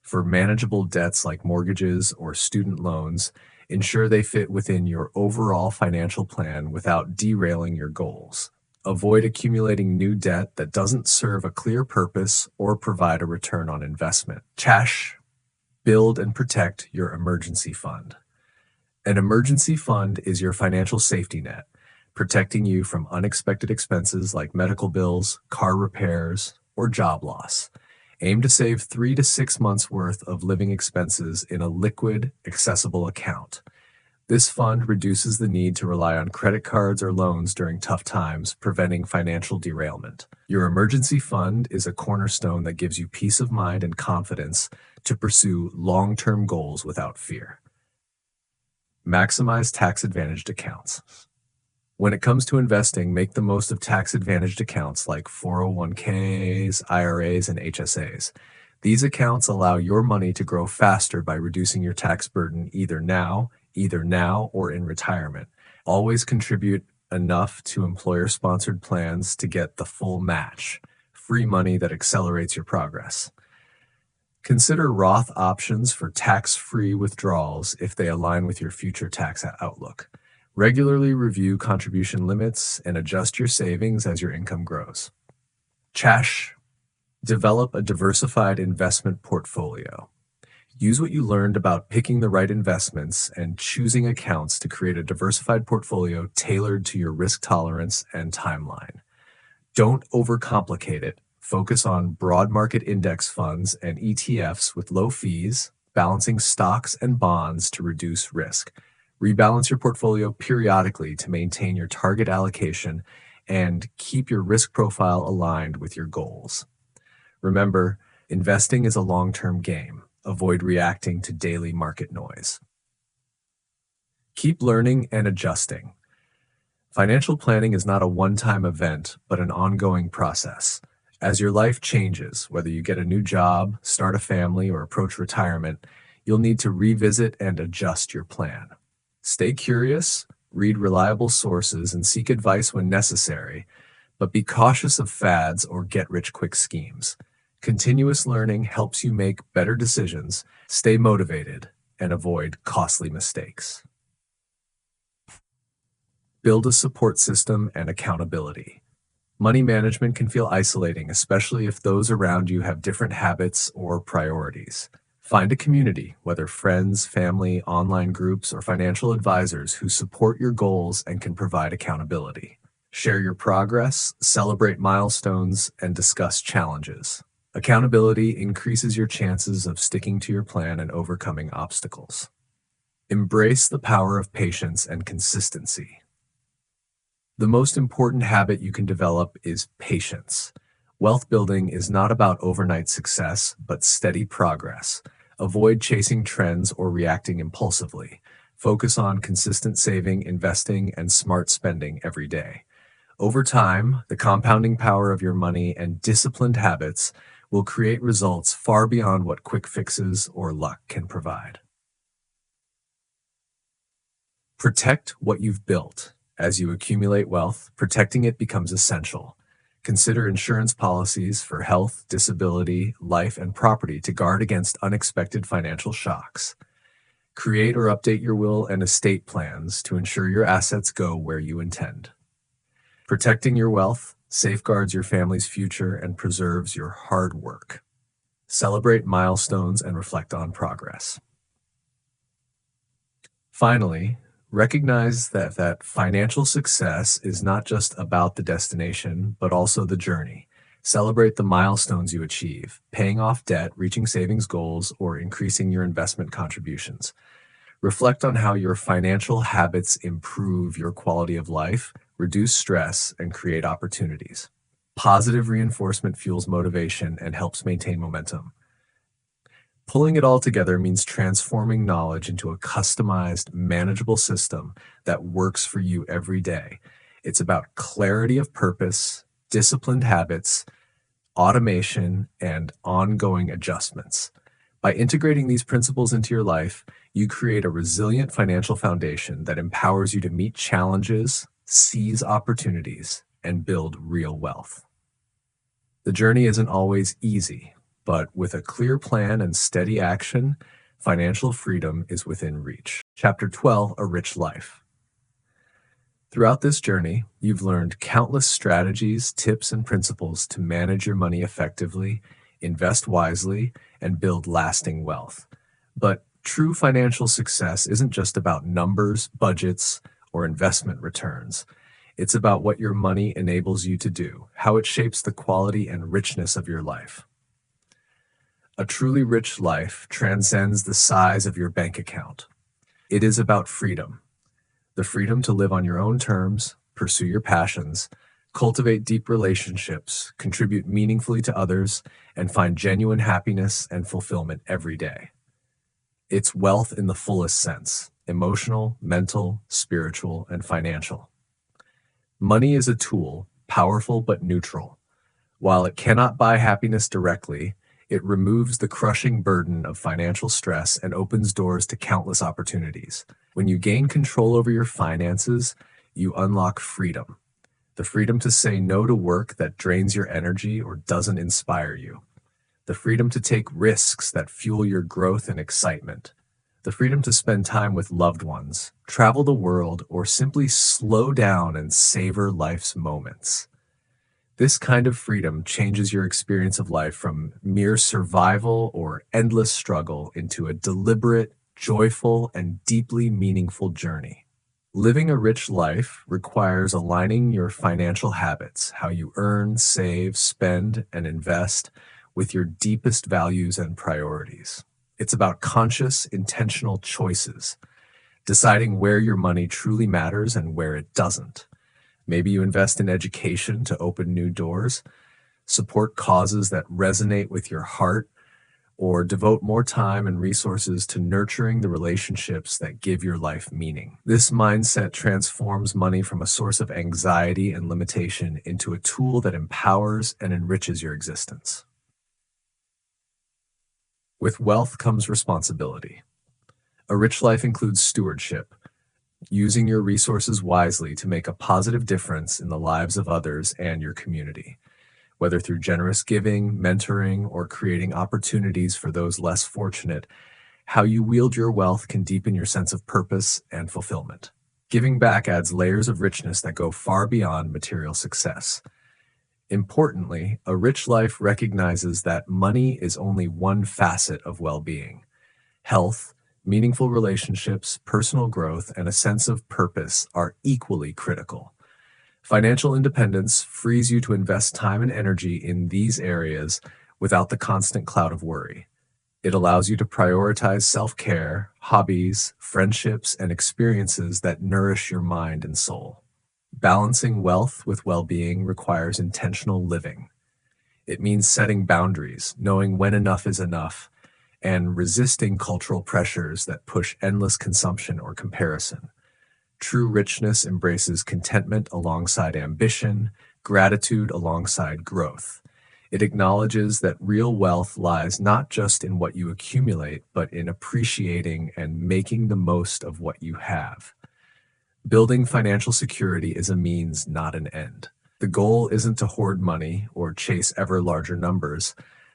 For manageable debts like mortgages or student loans, ensure they fit within your overall financial plan without derailing your goals. Avoid accumulating new debt that doesn't serve a clear purpose or provide a return on investment. Cash, build and protect your emergency fund. An emergency fund is your financial safety net, protecting you from unexpected expenses like medical bills, car repairs, or job loss. Aim to save 3 to 6 months' worth of living expenses in a liquid, accessible account. This fund reduces the need to rely on credit cards or loans during tough times, preventing financial derailment. Your emergency fund is a cornerstone that gives you peace of mind and confidence to pursue long-term goals without fear. Maximize tax-advantaged accounts. When it comes to investing, make the most of tax-advantaged accounts like 401ks, IRAs, and HSAs. These accounts allow your money to grow faster by reducing your tax burden either now or in retirement. Always contribute enough to employer-sponsored plans to get the full match, free money that accelerates your progress. Consider Roth options for tax-free withdrawals if they align with your future tax outlook. Regularly review contribution limits and adjust your savings as your income grows. Chash, develop a diversified investment portfolio. Use what you learned about picking the right investments and choosing accounts to create a diversified portfolio tailored to your risk tolerance and timeline. Don't overcomplicate it. Focus on broad market index funds and ETFs with low fees, balancing stocks and bonds to reduce risk. Rebalance your portfolio periodically to maintain your target allocation and keep your risk profile aligned with your goals. Remember, investing is a long-term game. Avoid reacting to daily market noise. Keep learning and adjusting. Financial planning is not a one-time event, but an ongoing process. As your life changes, whether you get a new job, start a family, or approach retirement, you'll need to revisit and adjust your plan. Stay curious, read reliable sources, and seek advice when necessary, but be cautious of fads or get-rich-quick schemes. Continuous learning helps you make better decisions, stay motivated, and avoid costly mistakes. Build a support system and accountability. Money management can feel isolating, especially if those around you have different habits or priorities. Find a community, whether friends, family, online groups, or financial advisors who support your goals and can provide accountability. Share your progress, celebrate milestones, and discuss challenges. Accountability increases your chances of sticking to your plan and overcoming obstacles. Embrace the power of patience and consistency. The most important habit you can develop is patience. Wealth building is not about overnight success, but steady progress. Avoid chasing trends or reacting impulsively. Focus on consistent saving, investing, and smart spending every day. Over time, the compounding power of your money and disciplined habits will create results far beyond what quick fixes or luck can provide. Protect what you've built. As you accumulate wealth, protecting it becomes essential. Consider insurance policies for health, disability, life, and property to guard against unexpected financial shocks. Create or update your will and estate plans to ensure your assets go where you intend. Protecting your wealth safeguards your family's future and preserves your hard work. Celebrate milestones and reflect on progress. Finally, recognize that financial success is not just about the destination, but also the journey. Celebrate the milestones you achieve, paying off debt, reaching savings goals, or increasing your investment contributions. Reflect on how your financial habits improve your quality of life, reduce stress, and create opportunities. Positive reinforcement fuels motivation and helps maintain momentum. Pulling it all together means transforming knowledge into a customized, manageable system that works for you every day. It's about clarity of purpose, disciplined habits, automation, and ongoing adjustments. By integrating these principles into your life, you create a resilient financial foundation that empowers you to meet challenges, seize opportunities, and build real wealth. The journey isn't always easy, but with a clear plan and steady action, financial freedom is within reach. Chapter 12, A Rich Life. Throughout this journey, you've learned countless strategies, tips, and principles to manage your money effectively, invest wisely, and build lasting wealth. But true financial success isn't just about numbers, budgets, or investment returns. It's about what your money enables you to do, how it shapes the quality and richness of your life. A truly rich life transcends the size of your bank account. It is about freedom. The freedom to live on your own terms, pursue your passions, cultivate deep relationships, contribute meaningfully to others, and find genuine happiness and fulfillment every day. It's wealth in the fullest sense: emotional, mental, spiritual, and financial. Money is a tool, powerful but neutral. While it cannot buy happiness directly, it removes the crushing burden of financial stress and opens doors to countless opportunities. When you gain control over your finances, you unlock freedom. The freedom to say no to work that drains your energy or doesn't inspire you. The freedom to take risks that fuel your growth and excitement. The freedom to spend time with loved ones, travel the world, or simply slow down and savor life's moments. This kind of freedom changes your experience of life from mere survival or endless struggle into a deliberate, joyful, and deeply meaningful journey. Living a rich life requires aligning your financial habits, how you earn, save, spend, and invest, with your deepest values and priorities. It's about conscious, intentional choices, deciding where your money truly matters and where it doesn't. Maybe you invest in education to open new doors, support causes that resonate with your heart, or devote more time and resources to nurturing the relationships that give your life meaning. This mindset transforms money from a source of anxiety and limitation into a tool that empowers and enriches your existence. With wealth comes responsibility. A rich life includes stewardship, using your resources wisely to make a positive difference in the lives of others and your community, whether through generous giving, mentoring, or creating opportunities for those less fortunate. How you wield your wealth can deepen your sense of purpose and fulfillment. Giving back adds layers of richness that go far beyond material success. Importantly, a rich life recognizes that money is only one facet of well-being. Health, meaningful relationships, personal growth, and a sense of purpose are equally critical. Financial independence frees you to invest time and energy in these areas without the constant cloud of worry. It allows you to prioritize self-care, hobbies, friendships, and experiences that nourish your mind and soul. Balancing wealth with well-being requires intentional living. It means setting boundaries, knowing when enough is enough, and resisting cultural pressures that push endless consumption or comparison. True richness embraces contentment alongside ambition, gratitude alongside growth. It acknowledges that real wealth lies not just in what you accumulate, but in appreciating and making the most of what you have. Building financial security is a means, not an end. The goal isn't to hoard money or chase ever larger numbers,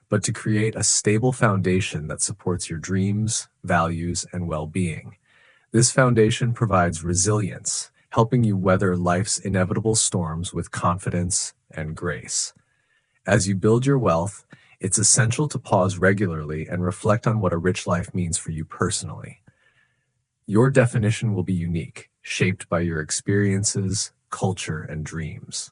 but to create a stable foundation that supports your dreams, values, and well-being. This foundation provides resilience, helping you weather life's inevitable storms with confidence and grace. As you build your wealth, it's essential to pause regularly and reflect on what a rich life means for you personally. Your definition will be unique, shaped by your experiences, culture, and dreams.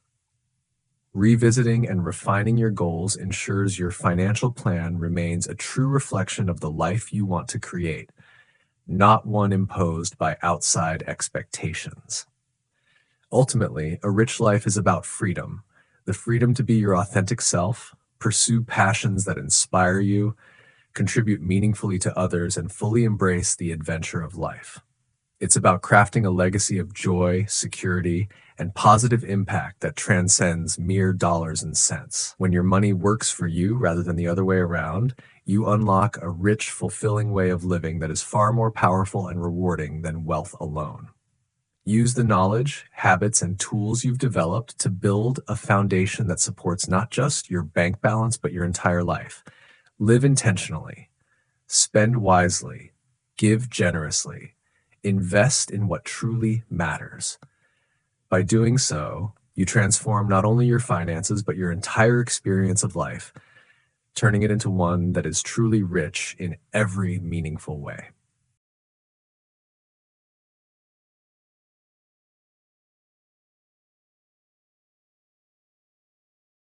Revisiting and refining your goals ensures your financial plan remains a true reflection of the life you want to create, not one imposed by outside expectations. Ultimately, a rich life is about freedom, the freedom to be your authentic self, pursue passions that inspire you, contribute meaningfully to others, and fully embrace the adventure of life. It's about crafting a legacy of joy, security, and positive impact that transcends mere dollars and cents. When your money works for you rather than the other way around, you unlock a rich, fulfilling way of living that is far more powerful and rewarding than wealth alone. Use the knowledge, habits, and tools you've developed to build a foundation that supports not just your bank balance, but your entire life. Live intentionally, spend wisely, give generously, invest in what truly matters. By doing so, you transform not only your finances, but your entire experience of life, turning it into one that is truly rich in every meaningful way.